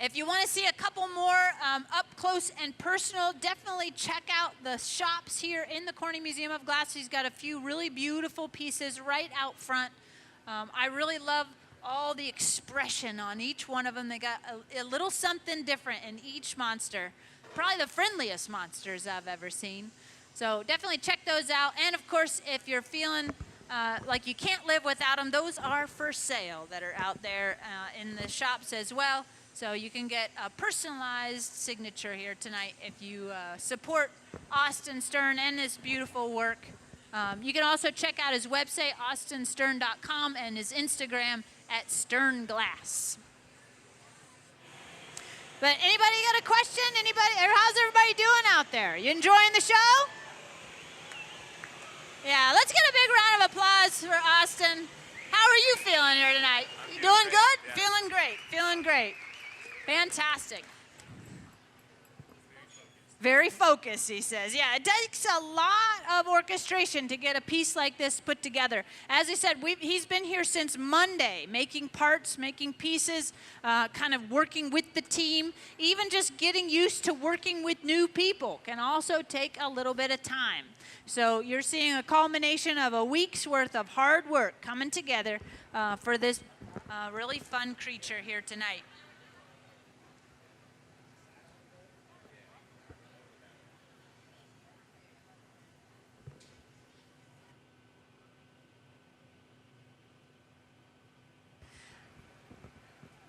If you want to see a couple more up close and personal, definitely check out the shops here in the Corning Museum of Glass. He's got a few really beautiful pieces right out front. I really love all the expression on each one of them. They got a little something different in each monster. Probably the friendliest monsters I've ever seen. So definitely check those out. And of course, if you're feeling like you can't live without them, those are for sale that are out there in the shops as well. So you can get a personalized signature here tonight if you support Austin Stern and this beautiful work. You can also check out his website, austinstern.com, and his Instagram at Stern Glass. But anybody got a question? Anybody? Or how's everybody doing out there? You enjoying the show? Yeah, let's get a big round of applause for Austin. How are you feeling here tonight? You doing good? Yeah. Feeling great. Feeling great. Fantastic. Very focused, he says. Yeah, it takes a lot of orchestration to get a piece like this put together. As I said, he's been here since Monday, making parts, making pieces, kind of working with the team. Even just getting used to working with new people can also take a little bit of time. So you're seeing a culmination of a week's worth of hard work coming together for this really fun creature here tonight.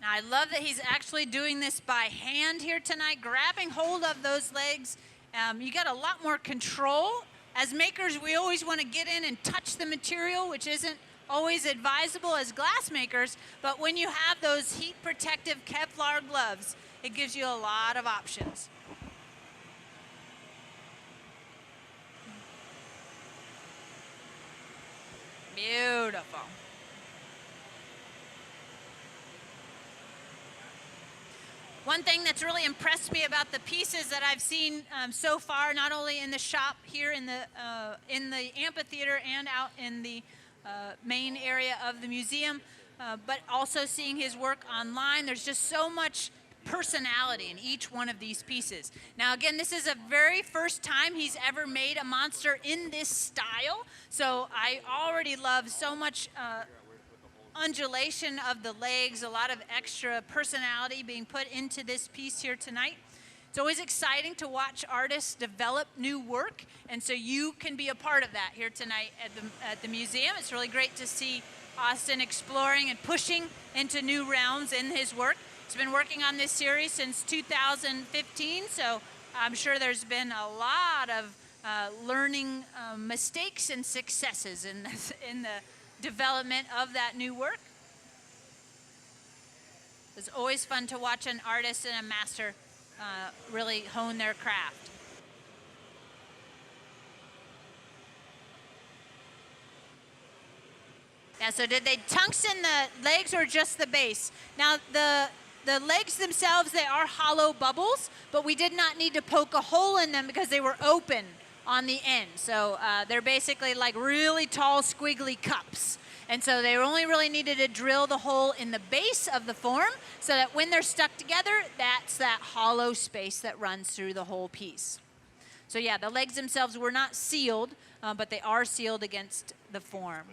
Now, I love that he's actually doing this by hand here tonight, grabbing hold of those legs. You got a lot more control. As makers, we always want to get in and touch the material, which isn't always advisable as glass makers, but when you have those heat protective Kevlar gloves, it gives you a lot of options. Beautiful. One thing that's really impressed me about the pieces that I've seen so far, not only in the shop here in the amphitheater and out in the main area of the museum, but also seeing his work online, there's just so much personality in each one of these pieces. Now again, this is the very first time he's ever made a monster in this style, so I already love so much undulation of the legs, a lot of extra personality being put into this piece here tonight. It's always exciting to watch artists develop new work, and so you can be a part of that here tonight at the museum. It's really great to see Austin exploring and pushing into new realms in his work. He's been working on this series since 2015, so I'm sure there's been a lot of learning mistakes and successes in the development of that new work. It's always fun to watch an artist and a master really hone their craft. Yeah, so did they tungsten the legs or just the base? Now the legs themselves, they are hollow bubbles, but we did not need to poke a hole in them because they were open on the end. So they're basically like really tall squiggly cups. And so they only really needed to drill the hole in the base of the form so that when they're stuck together, that's that hollow space that runs through the whole piece. So yeah, the legs themselves were not sealed, but they are sealed against the form.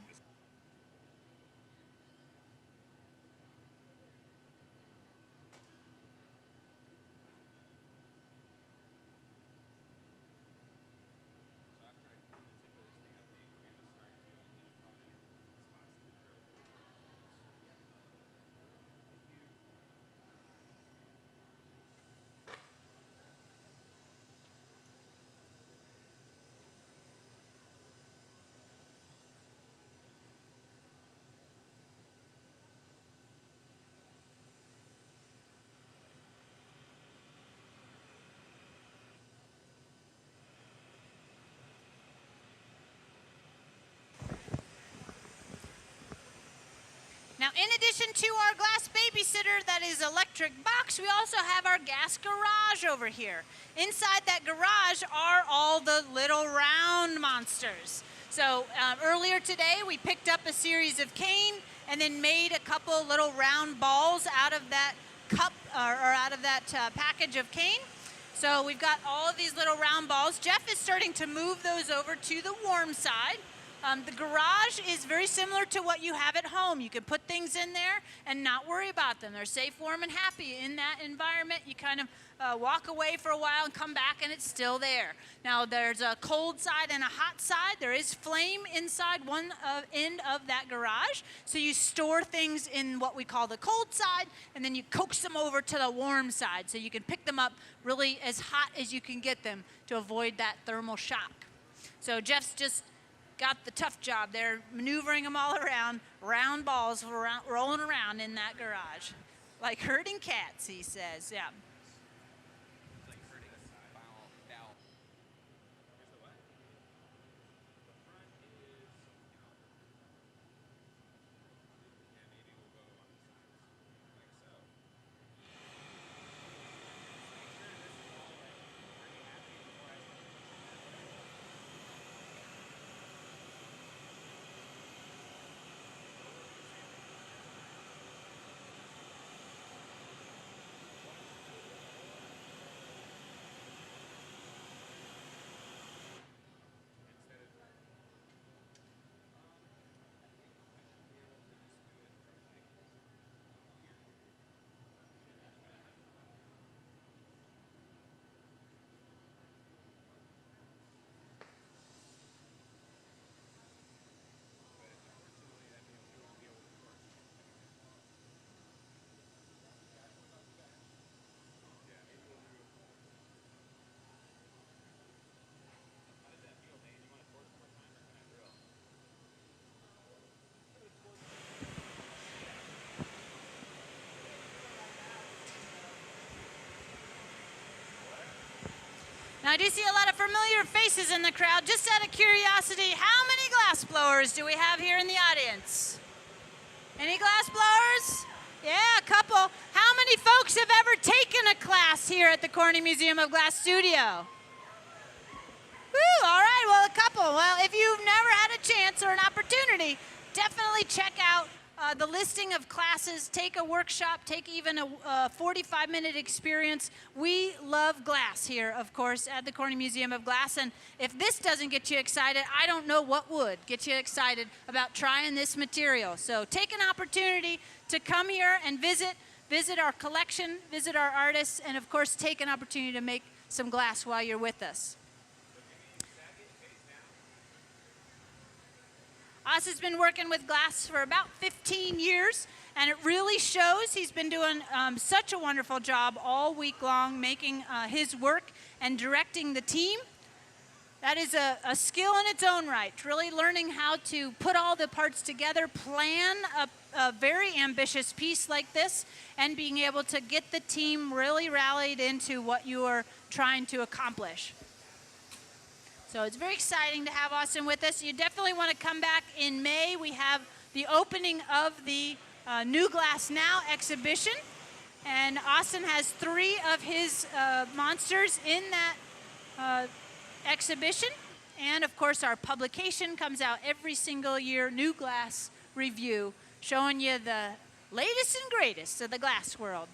in addition to our glass babysitter that is electric box, we also have our gas garage over here. Inside that garage are all the little round monsters. So earlier today, we picked up a series of cane and then made a couple little round balls out of that cup or out of that package of cane. So we've got all of these little round balls. Jeff is starting to move those over to the warm side. The garage is very similar to what you have at home. You can put things in there and not worry about them. They're safe, warm, and happy in that environment. You kind of walk away for a while and come back and it's still there. Now there's a cold side and a hot side. There is flame inside one end of that garage. So you store things in what we call the cold side and then you coax them over to the warm side so you can pick them up really as hot as you can get them to avoid that thermal shock. So Jeff's just got the tough job there, maneuvering them all around, round balls rolling around in that garage. Like herding cats, he says, yeah. Now I do see a lot of familiar faces in the crowd. Just out of curiosity, how many glass blowers do we have here in the audience? Any glass blowers? Yeah, a couple. How many folks have ever taken a class here at the Corning Museum of Glass Studio? Woo, all right, well, a couple. Well, if you've never had a chance or an opportunity, definitely check out the listing of classes. Take a workshop, take even a 45-minute experience. We love glass here, of course, at the Corning Museum of Glass. And if this doesn't get you excited, I don't know what would get you excited about trying this material. So take an opportunity to come here and visit our collection, visit our artists, and of course, take an opportunity to make some glass while you're with us. Oz has been working with glass for about 15 years, and it really shows. He's been doing such a wonderful job all week long making his work and directing the team. That is a skill in its own right, really learning how to put all the parts together, plan a very ambitious piece like this, and being able to get the team really rallied into what you are trying to accomplish. So it's very exciting to have Austin with us. You definitely want to come back in May. We have the opening of the New Glass Now exhibition. And Austin has 3 of his monsters in that exhibition. And of course, our publication comes out every single year, New Glass Review, showing you the latest and greatest of the glass world.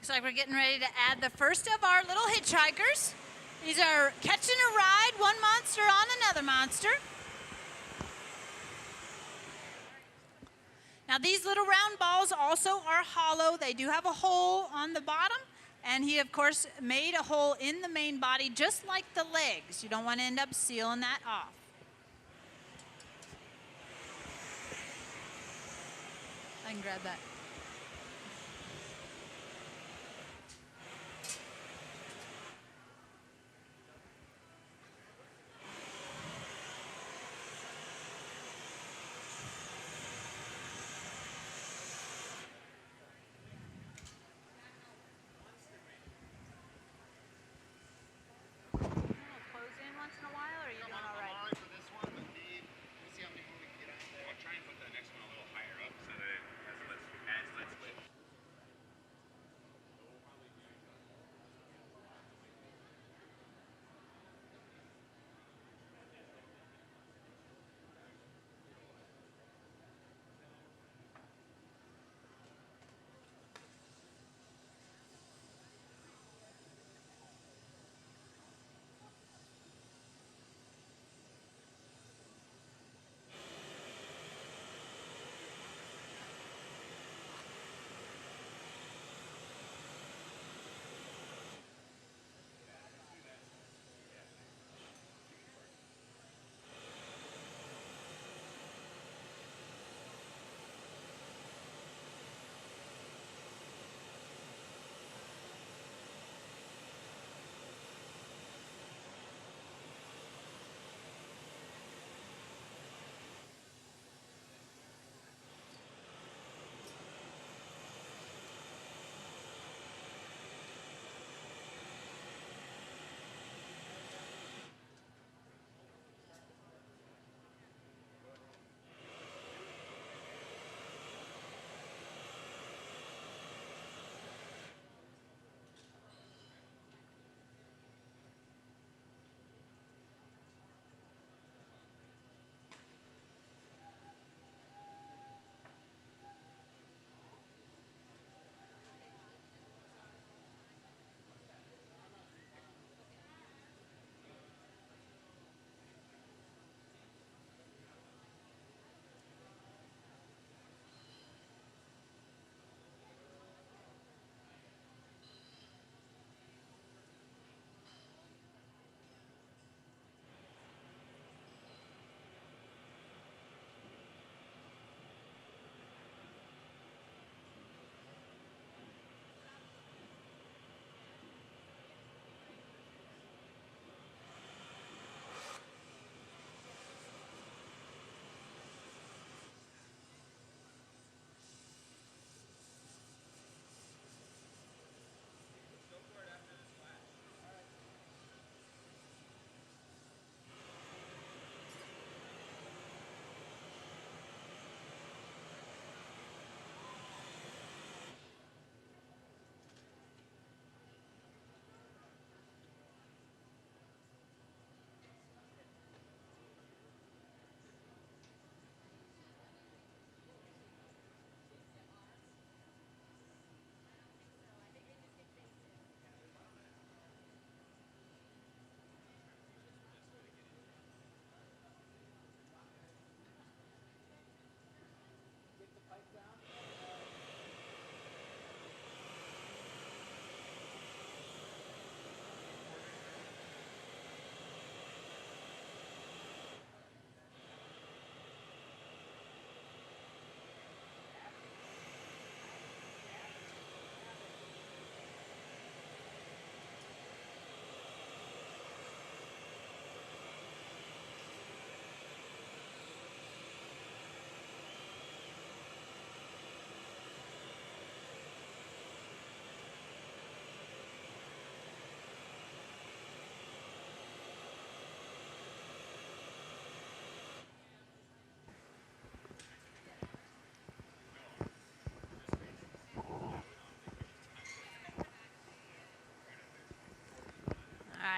Looks like we're getting ready to add the first of our little hitchhikers. These are catching a ride, one monster on another monster. Now these little round balls also are hollow. They do have a hole on the bottom, and he of course made a hole in the main body just like the legs. You don't want to end up sealing that off. I can grab that.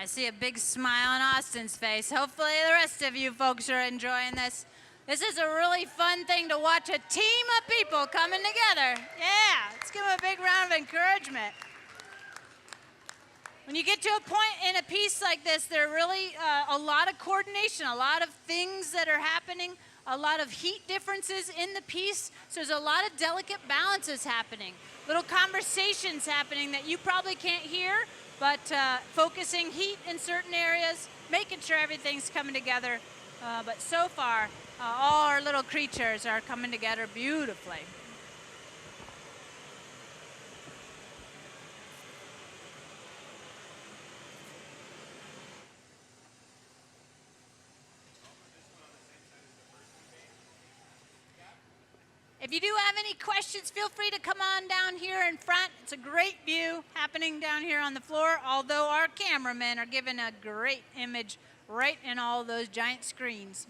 I see a big smile on Austin's face. Hopefully the rest of you folks are enjoying this. This is a really fun thing to watch a team of people coming together. Yeah, let's give them a big round of encouragement. When you get to a point in a piece like this, there are really a lot of coordination, a lot of things that are happening, a lot of heat differences in the piece. So there's a lot of delicate balances happening, little conversations happening that you probably can't hear, but focusing heat in certain areas, making sure everything's coming together. But so far, all our little creatures are coming together beautifully. If you do have any questions, feel free to come on down here in front. It's a great view happening down here on the floor, although our cameramen are giving a great image right in all those giant screens.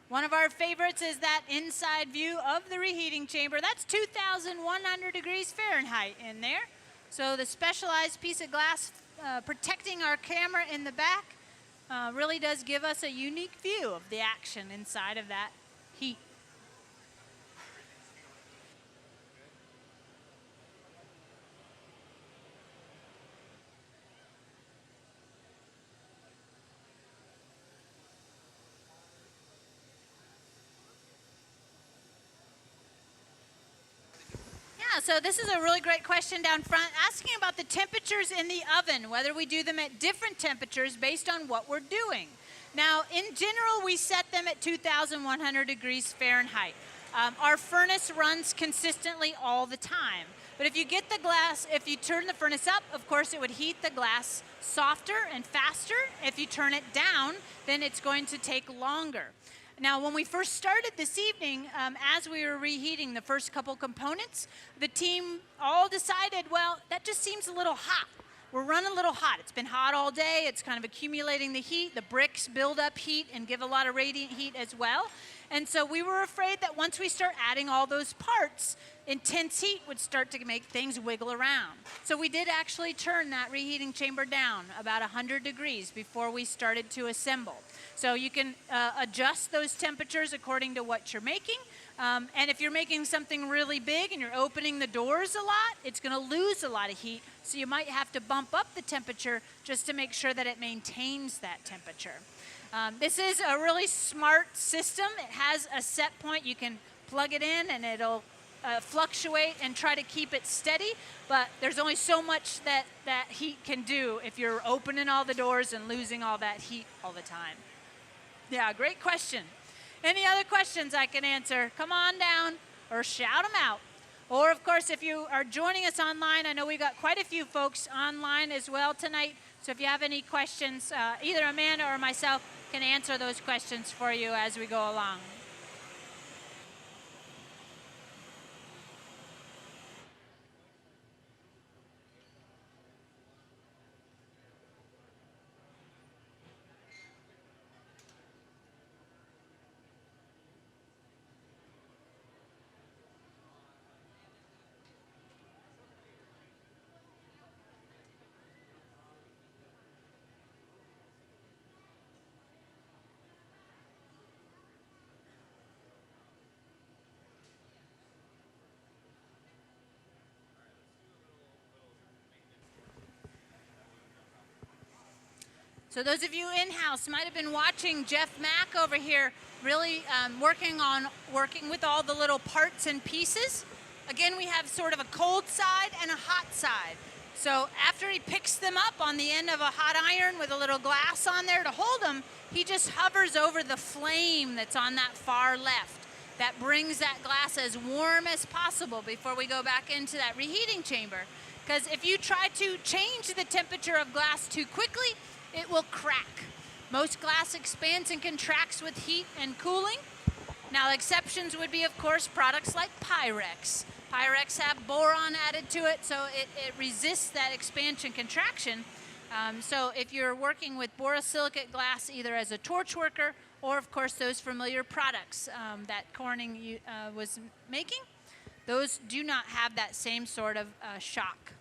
One of our favorites is that inside view of the reheating chamber. That's 2,100 degrees Fahrenheit in there. So the specialized piece of glass protecting our camera in the back really does give us a unique view of the action inside of that heat. So this is a really great question down front, asking about the temperatures in the oven, whether we do them at different temperatures based on what we're doing. Now, in general, we set them at 2,100 degrees Fahrenheit. Our furnace runs consistently all the time. But if you get the glass, if you turn the furnace up, of course, it would heat the glass softer and faster. If you turn it down, then it's going to take longer. Now, when we first started this evening, as we were reheating the first couple components, the team all decided, well, that just seems a little hot. We're running a little hot. It's been hot all day. It's kind of accumulating the heat. The bricks build up heat and give a lot of radiant heat as well. And so we were afraid that once we start adding all those parts, intense heat would start to make things wiggle around. So we did actually turn that reheating chamber down about 100 degrees before we started to assemble. So you can adjust those temperatures according to what you're making. And if you're making something really big and you're opening the doors a lot, it's going to lose a lot of heat. So you might have to bump up the temperature just to make sure that it maintains that temperature. This is a really smart system. It has a set point. You can plug it in and it'll fluctuate and try to keep it steady. But there's only so much that heat can do if you're opening all the doors and losing all that heat all the time. Yeah, great question. Any other questions I can answer? Come on down or shout them out. Or, of course, if you are joining us online, I know we've got quite a few folks online as well tonight. So if you have any questions, either Amanda or myself can answer those questions for you as we go along. So those of you in-house might have been watching Jeff Mack over here really working with all the little parts and pieces. Again, we have sort of a cold side and a hot side. So after he picks them up on the end of a hot iron with a little glass on there to hold them, he just hovers over the flame that's on that far left. That brings that glass as warm as possible before we go back into that reheating chamber. Because if you try to change the temperature of glass too quickly, it will crack. Most glass expands and contracts with heat and cooling. Now, exceptions would be, of course, products like Pyrex. Pyrex have boron added to it, so it resists that expansion contraction. So if you're working with borosilicate glass, either as a torch worker or, of course, those familiar products that Corning was making, those do not have that same sort of shock.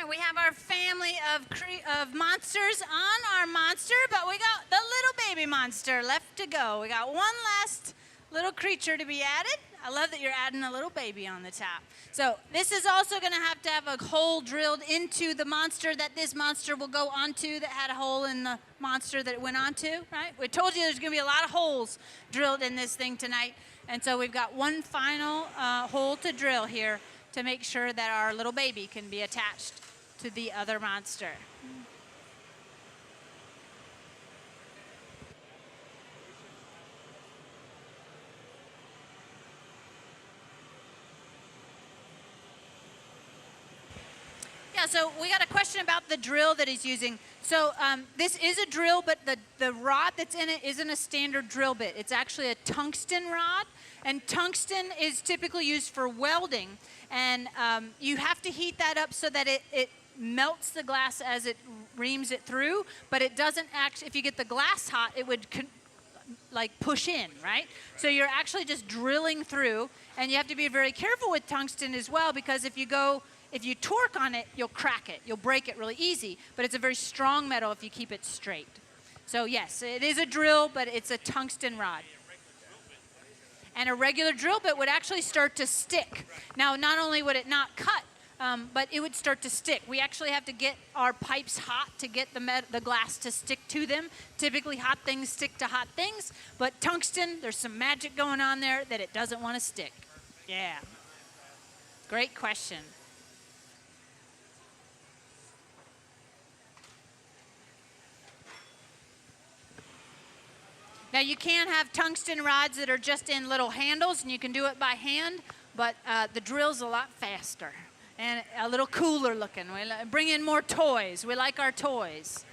right, we have our family of monsters on our monster, but we got the little baby monster left to go. We got one last little creature to be added. I love that you're adding a little baby on the top. So this is also going to have a hole drilled into the monster that this monster will go onto that had a hole in the monster that it went onto, right? We told you there's going to be a lot of holes drilled in this thing tonight. And so we've got one final hole to drill here to make sure that our little baby can be attached to the other monster. Yeah, so we got a question about the drill that he's using. So this is a drill, but the rod that's in it isn't a standard drill bit. It's actually a tungsten rod, and tungsten is typically used for welding. And you have to heat that up so that it melts the glass as it reams it through, but it doesn't actually, if you get the glass hot, it would like push in, right? So you're actually just drilling through, and you have to be very careful with tungsten as well, because if you torque on it, you'll crack it. You'll break it really easy, but it's a very strong metal if you keep it straight. So yes, it is a drill, but it's a tungsten rod. And a regular drill bit would actually start to stick. Now, not only would it not cut, but it would start to stick. We actually have to get our pipes hot to get the glass to stick to them. Typically, hot things stick to hot things, but tungsten, there's some magic going on there that it doesn't want to stick. Yeah. Great question. Now, you can have tungsten rods that are just in little handles, and you can do it by hand, but the drill's a lot faster and a little cooler looking. We bring in more toys. We like our toys.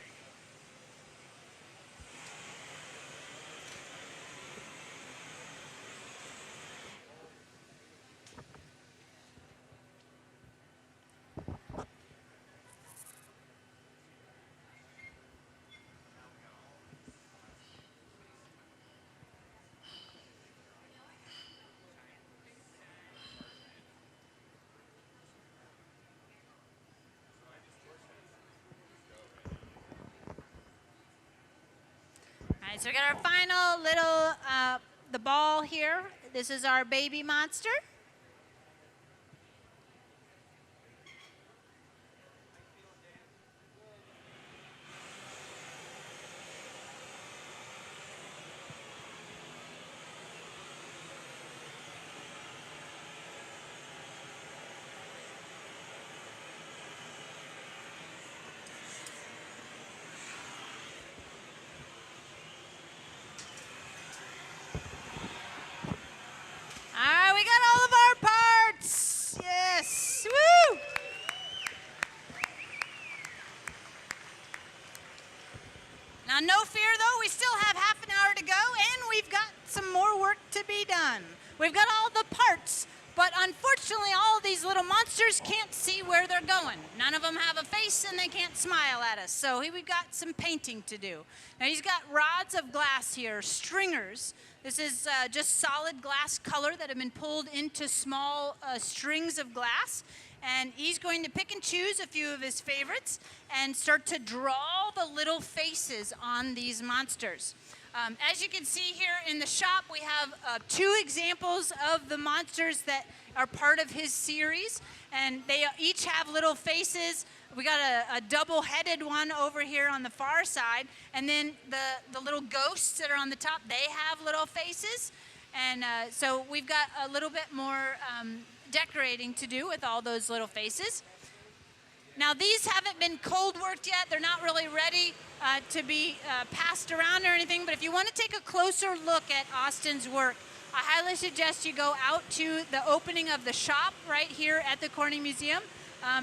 All right, so we got our final little, the ball here. This is our baby monster. No fear, though, we still have half an hour to go, and we've got some more work to be done. We've got all the parts, but unfortunately, all of these little monsters can't see where they're going. None of them have a face, and they can't smile at us, so we've got some painting to do. Now, he's got rods of glass here, stringers. This is just solid glass color that have been pulled into small strings of glass. And he's going to pick and choose a few of his favorites and start to draw the little faces on these monsters. As you can see here in the shop, we have 2 examples of the monsters that are part of his series, and they each have little faces. We got a double-headed one over here on the far side, and then the little ghosts that are on the top, they have little faces. And so we've got a little bit more decorating to do with all those little faces. Now, these haven't been cold worked yet. They're not really ready to be passed around or anything, but if you want to take a closer look at Austin's work, I highly suggest you go out to the opening of the shop right here at the Corning Museum,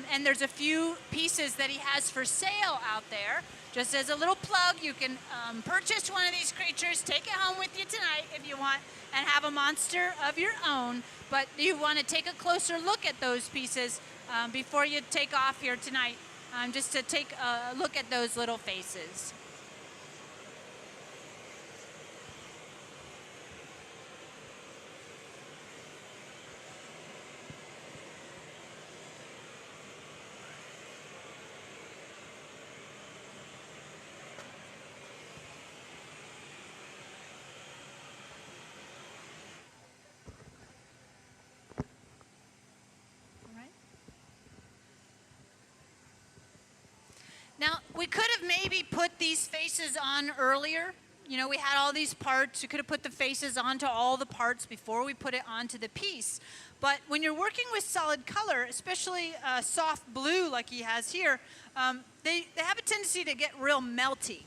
and there's a few pieces that he has for sale out there. Just as a little plug, you can purchase one of these creatures, take it home with you tonight if you want, and have a monster of your own. But you want to take a closer look at those pieces before you take off here tonight, just to take a look at those little faces. we could have maybe put these faces on earlier. You know, we had all these parts. We could have put the faces onto all the parts before we put it onto the piece. But when you're working with solid color, especially soft blue like he has here, they have a tendency to get real melty.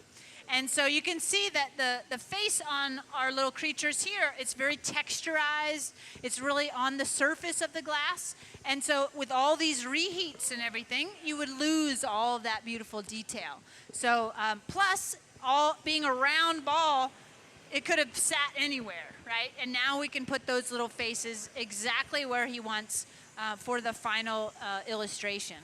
And so you can see that the face on our little creatures here, it's very texturized. It's really on the surface of the glass. And so with all these reheats and everything, you would lose all of that beautiful detail. So plus, all being a round ball, it could have sat anywhere, right? And now we can put those little faces exactly where he wants for the final illustration.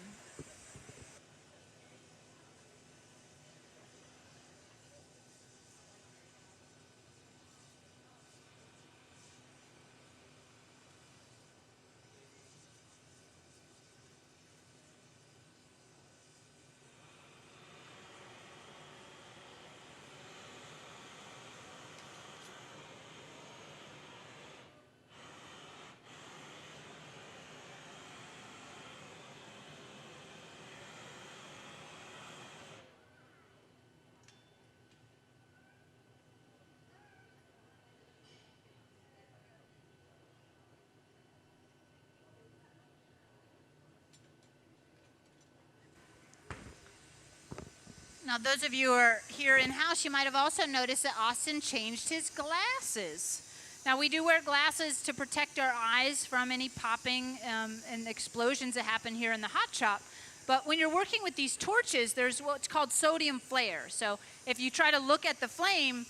Now, those of you who are here in-house, you might have also noticed that Austin changed his glasses. Now, we do wear glasses to protect our eyes from any popping and explosions that happen here in the hot shop. But when you're working with these torches, there's what's called sodium flare. So if you try to look at the flame,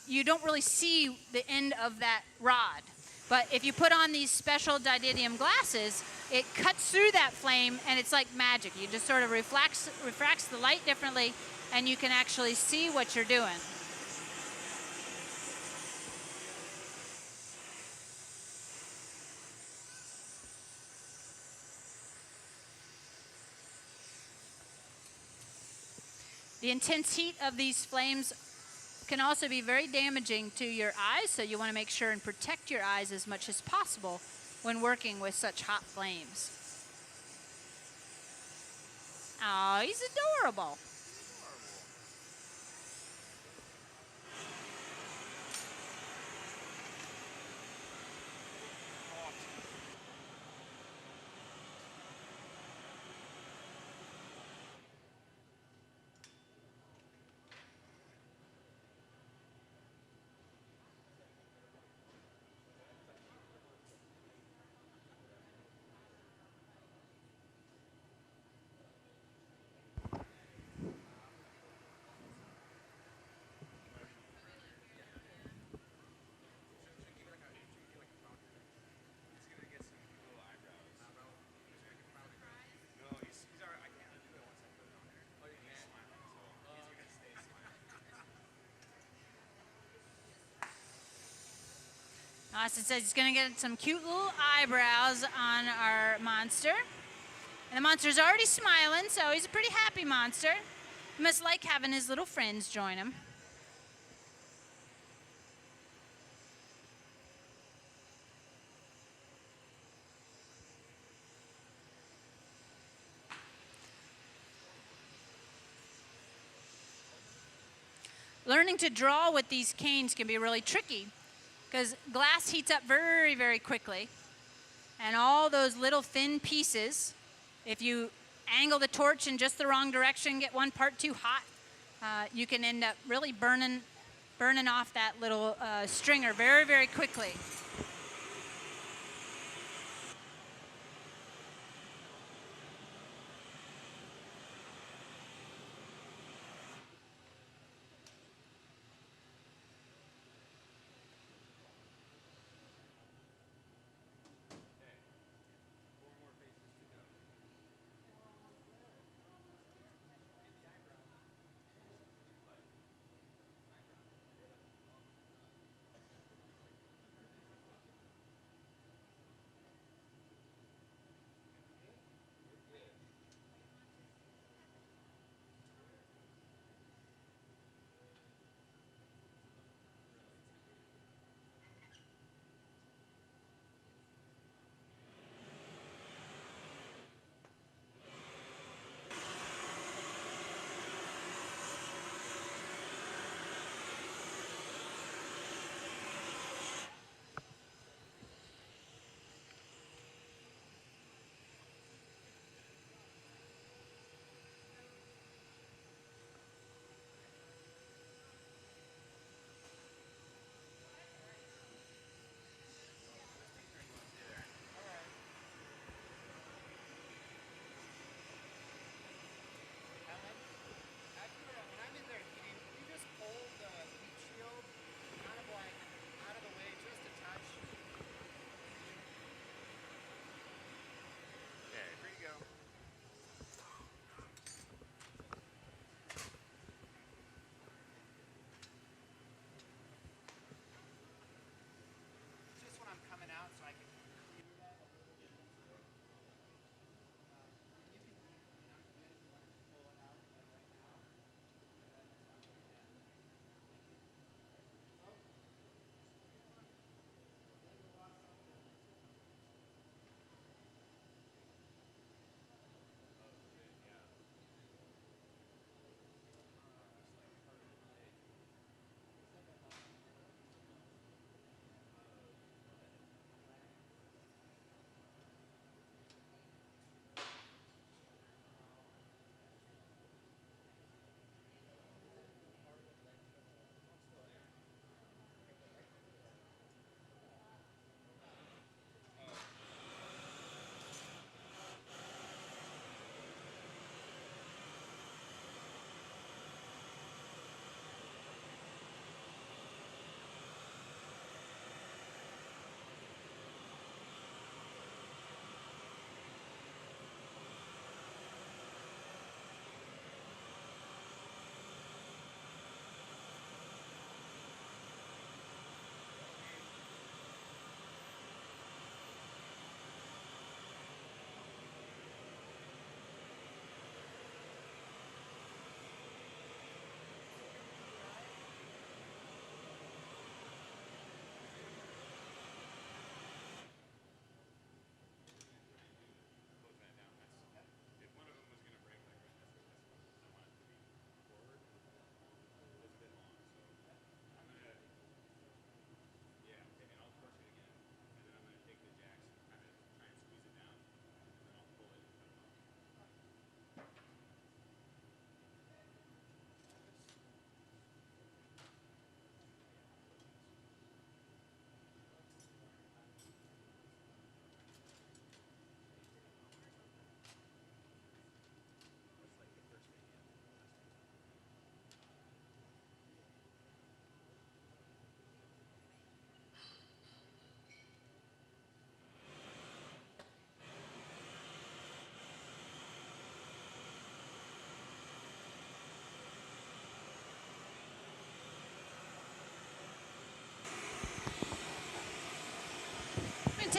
you don't really see the end of that rod. But if you put on these special didymium glasses, it cuts through that flame, and it's like magic. You just sort of refracts the light differently, and you can actually see what you're doing. The intense heat of these flames can also be very damaging to your eyes, so you want to make sure and protect your eyes as much as possible when working with such hot flames. Oh, he's adorable. Austin says he's going to get some cute little eyebrows on our monster. And the monster's already smiling, so he's a pretty happy monster. He must like having his little friends join him. Learning to draw with these canes can be really tricky because glass heats up very, very quickly. And all those little thin pieces, if you angle the torch in just the wrong direction, get one part too hot, you can end up really burning off that little stringer very, very quickly.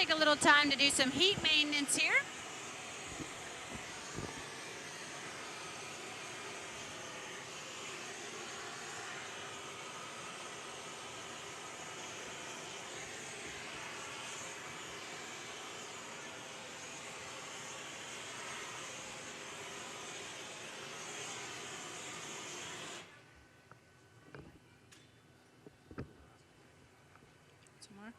take a little time to do some heat maintenance here. Some more.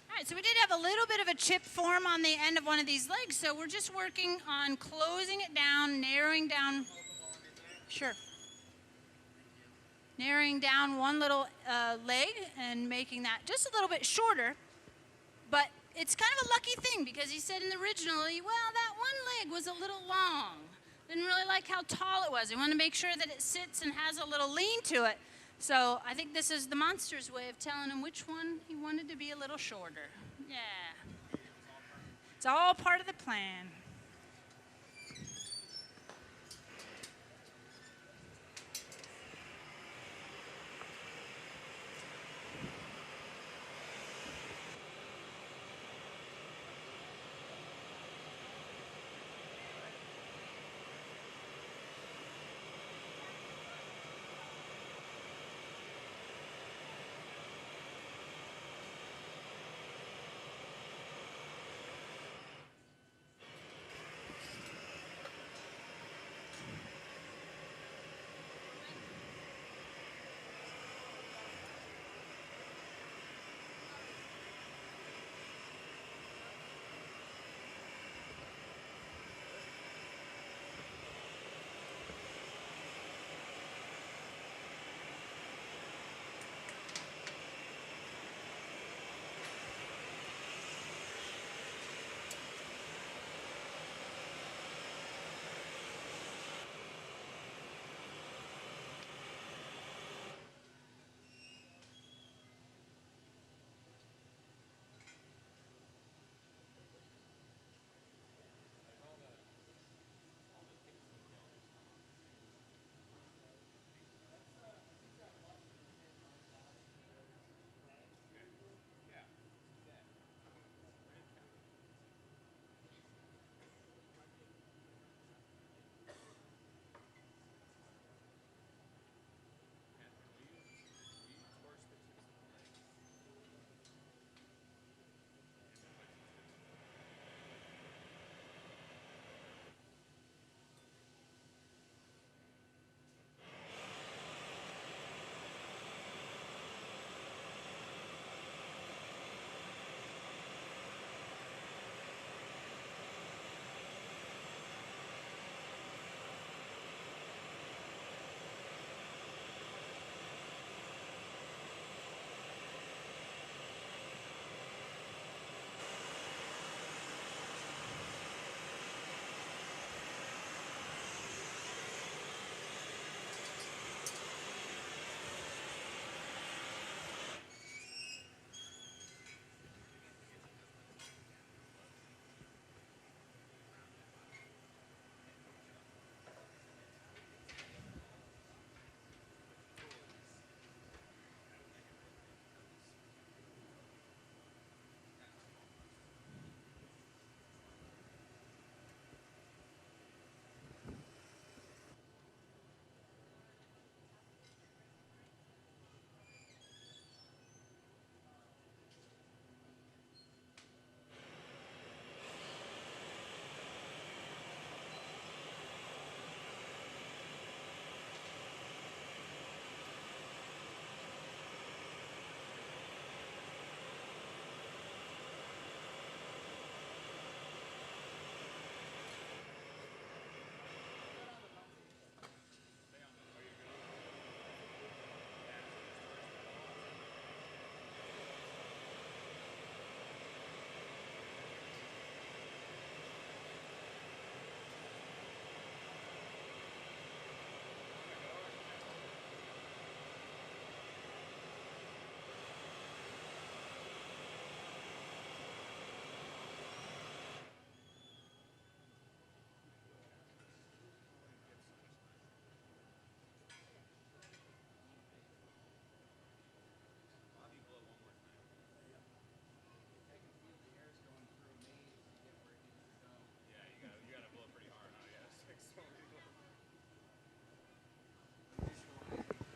All right, so we did have a little bit of a chip form on the end of one of these legs, so we're just working on closing it down, narrowing down. Sure. Narrowing down one little leg and making that just a little bit shorter. But it's kind of a lucky thing because he said in the originally, well, that one leg was a little long. Didn't really like how tall it was. He wanted to make sure that it sits and has a little lean to it. So I think this is the monster's way of telling him which one he wanted to be a little shorter. Yeah. It's all part of the plan.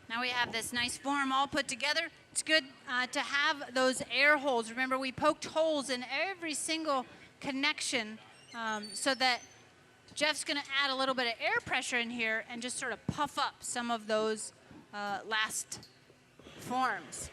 Now we have this nice form all put together. It's good to have those air holes. Remember, we poked holes in every single connection so that Jeff's going to add a little bit of air pressure in here and just sort of puff up some of those last forms.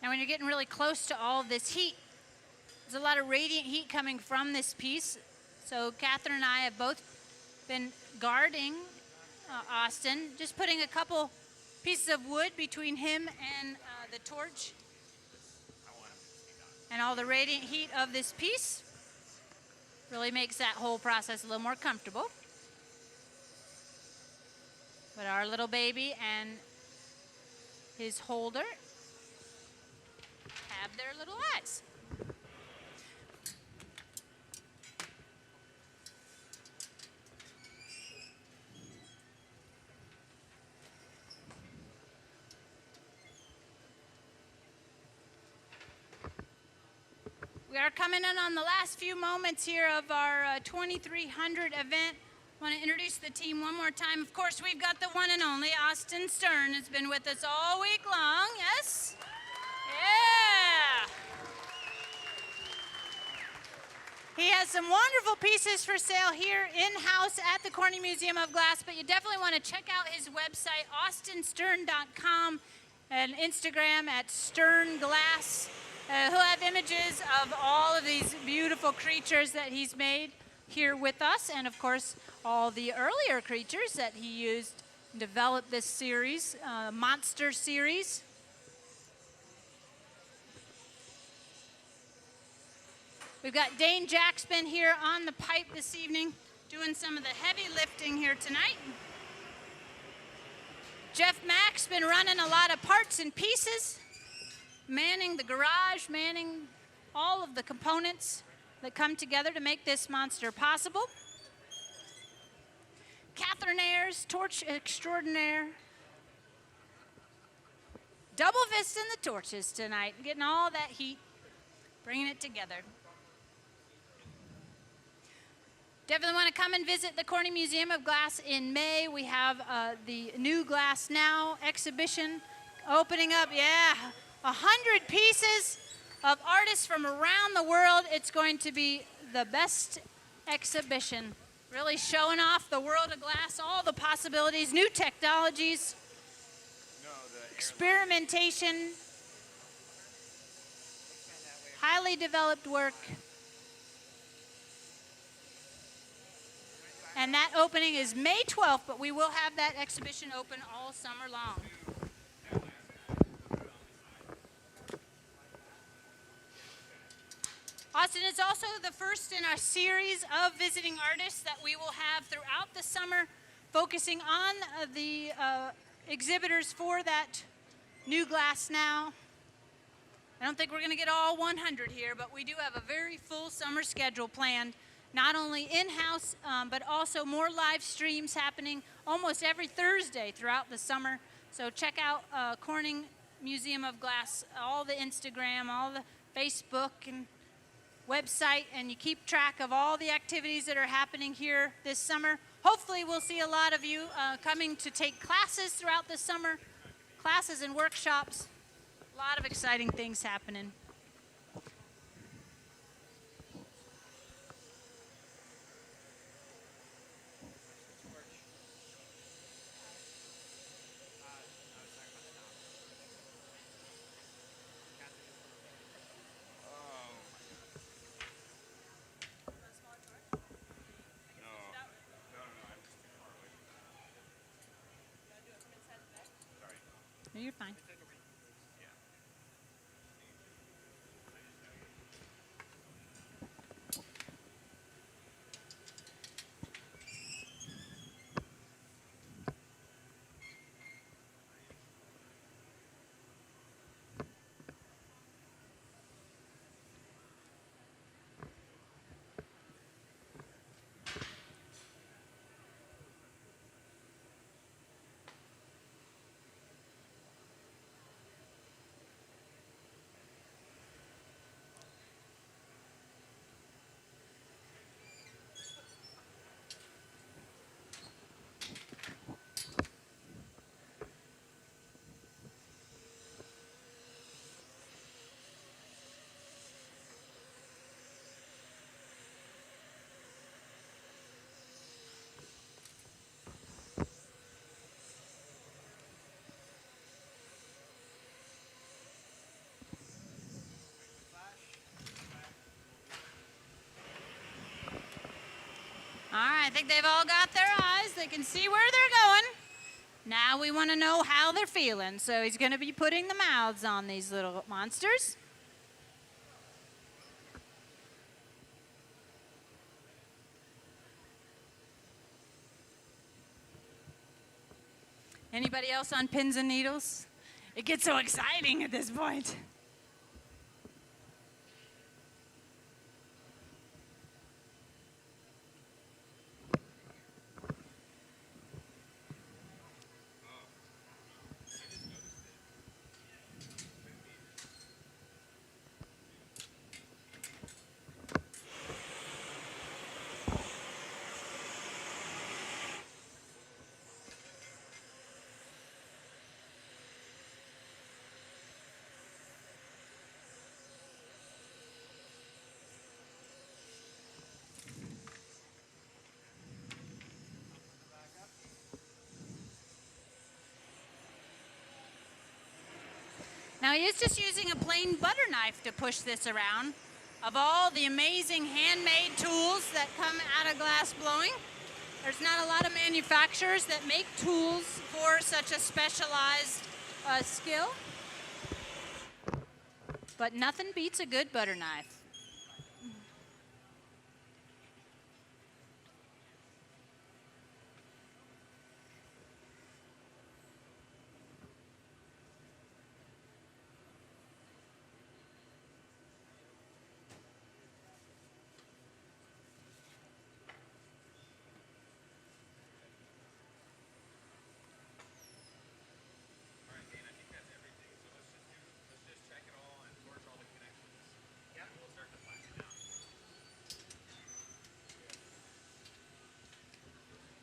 Now when you're getting really close to all of this heat, there's a lot of radiant heat coming from this piece. So Catherine and I have both been guarding Austin, just putting a couple pieces of wood between him and the torch. And all the radiant heat of this piece really makes that whole process a little more comfortable. But our little baby and his holder have their little eyes. We are coming in on the last few moments here of our 2300 event. I want to introduce the team one more time. Of course, we've got the one and only Austin Stern has been with us all week long. Yes? Yeah. He has some wonderful pieces for sale here in-house at the Corning Museum of Glass, but you definitely want to check out his website, austinstern.com, and Instagram at Stern Glass. He'll have images of all of these beautiful creatures that he's made here with us, and of course, all the earlier creatures that he used to develop this series, monster series. We've got Dane Jackspin here on the pipe this evening, doing some of the heavy lifting here tonight. Jeff Mack's been running a lot of parts and pieces, manning the garage, manning all of the components that come together to make this monster possible. Catherine Ayers, torch extraordinaire. Double fisting the torches tonight, getting all that heat, bringing it together. Definitely want to come and visit the Corning Museum of Glass in May. We have the New Glass Now exhibition opening up. Yeah, 100 pieces of artists from around the world. It's going to be the best exhibition, really showing off the world of glass, all the possibilities, new technologies, experimentation, highly developed work. And that opening is May 12th, but we will have that exhibition open all summer long. Austin is also the first in our series of visiting artists that we will have throughout the summer, focusing on the exhibitors for that New Glass Now. I don't think we're going to get all 100 here, but we do have a very full summer schedule planned, not only in-house, but also more live streams happening almost every Thursday throughout the summer. So check out Corning Museum of Glass, all the Instagram, all the Facebook and website, and you keep track of all the activities that are happening here this summer. Hopefully we'll see a lot of you coming to take classes throughout the summer, classes and workshops. A lot of exciting things happening. No, you're fine. All right, I think they've all got their eyes. They can see where they're going. Now we want to know how they're feeling. So he's going to be putting the mouths on these little monsters. Anybody else on pins and needles? It gets so exciting at this point. Now he is just using a plain butter knife to push this around. Of all the amazing handmade tools that come out of glass blowing, there's not a lot of manufacturers that make tools for such a specialized skill. But nothing beats a good butter knife.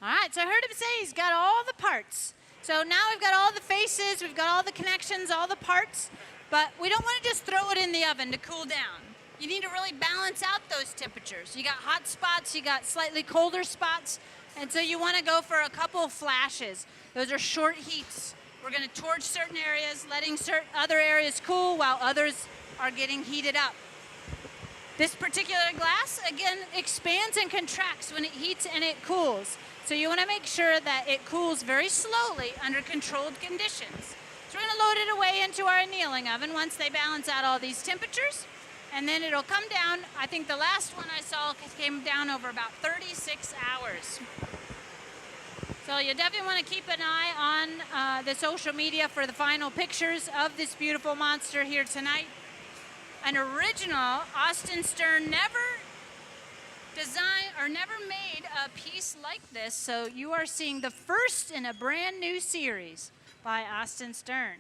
All right, so I heard him say he's got all the parts. So now we've got all the faces, we've got all the connections, all the parts, but we don't want to just throw it in the oven to cool down. You need to really balance out those temperatures. You got hot spots, you got slightly colder spots, and so you want to go for a couple flashes. Those are short heats. We're going to torch certain areas, letting other areas cool while others are getting heated up. This particular glass, again, expands and contracts when it heats and it cools. So you want to make sure that it cools very slowly under controlled conditions. So we're going to load it away into our annealing oven once they balance out all these temperatures. And then it'll come down, I think the last one I saw came down over about 36 hours. So you definitely want to keep an eye on the social media for the final pictures of this beautiful monster here tonight. An original Austin Stern never made a piece like this, so you are seeing the first in a brand new series by Austin Stern.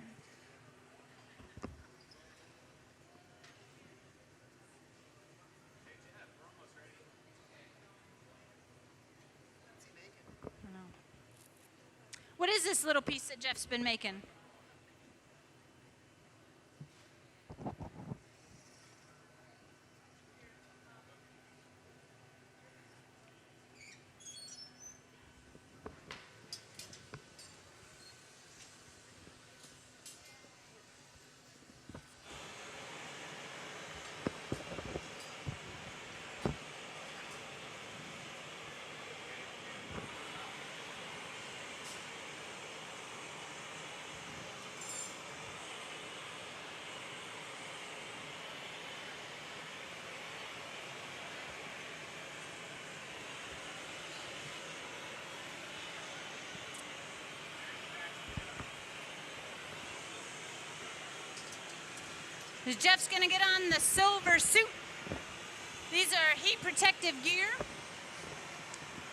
What is this little piece that Jeff's been making? Jeff's gonna get on the silver suit. These are heat protective gear.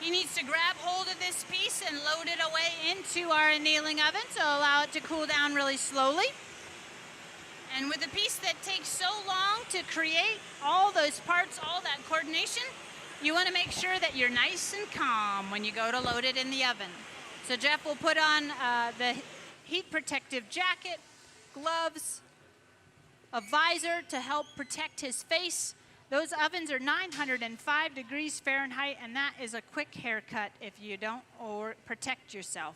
He needs to grab hold of this piece and load it away into our annealing oven to allow it to cool down really slowly. And with a piece that takes so long to create all those parts, all that coordination, you want to make sure that you're nice and calm when you go to load it in the oven. So Jeff will put on the heat protective jacket, gloves, a visor to help protect his face. Those ovens are 905 degrees Fahrenheit, and that is a quick haircut if you don't or protect yourself.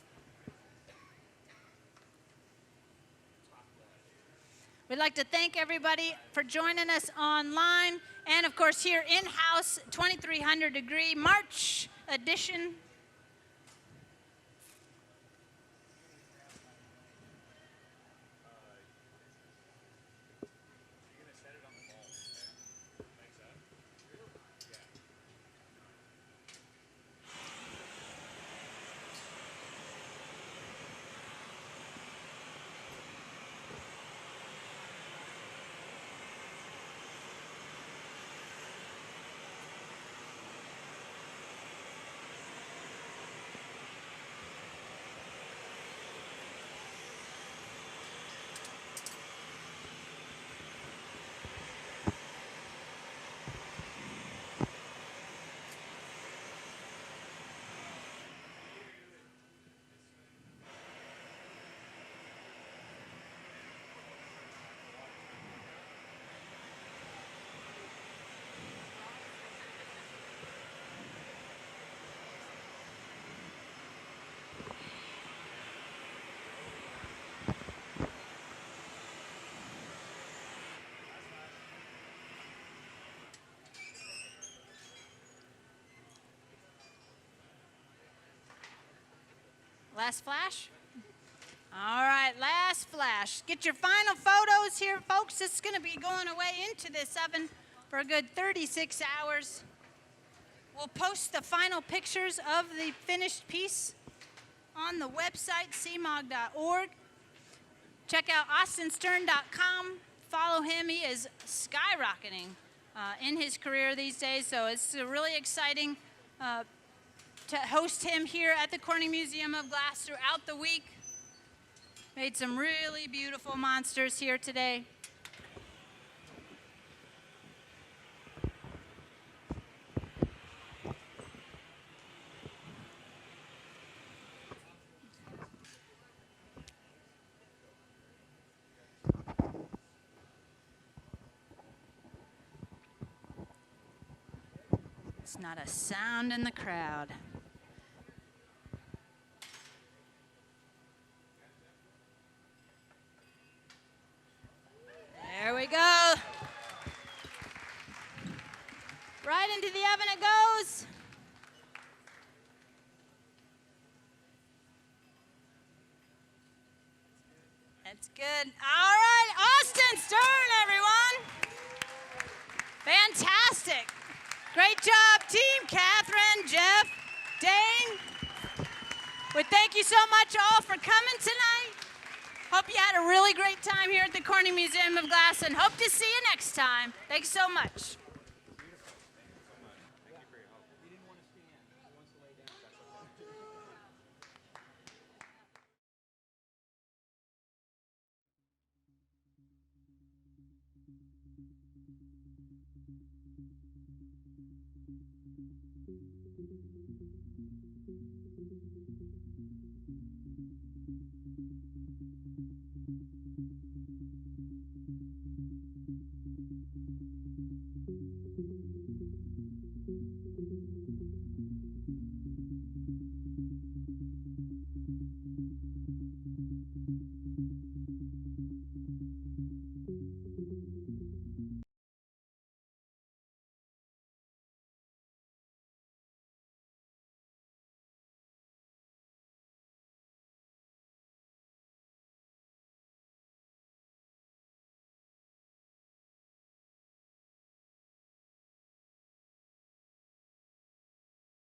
We'd like to thank everybody for joining us online, and of course here in-house, 2300 degree March edition. Last flash? All right, last flash. Get your final photos here, folks. This is going to be going away into this oven for a good 36 hours. We'll post the final pictures of the finished piece on the website, cmog.org. Check out austinstern.com. Follow him. He is skyrocketing in his career these days, so it's really exciting to host him here at the Corning Museum of Glass throughout the week. Made some really beautiful monsters here today. It's not a sound in the crowd. There we go. Right into the oven it goes. That's good. All right, Austin Stern, everyone. Fantastic. Great job, team. Catherine, Jeff, Dane. We thank you so much all for coming tonight. Hope you had a really great time here at the Corning Museum of Glass, and hope to see you next time. Thanks so much.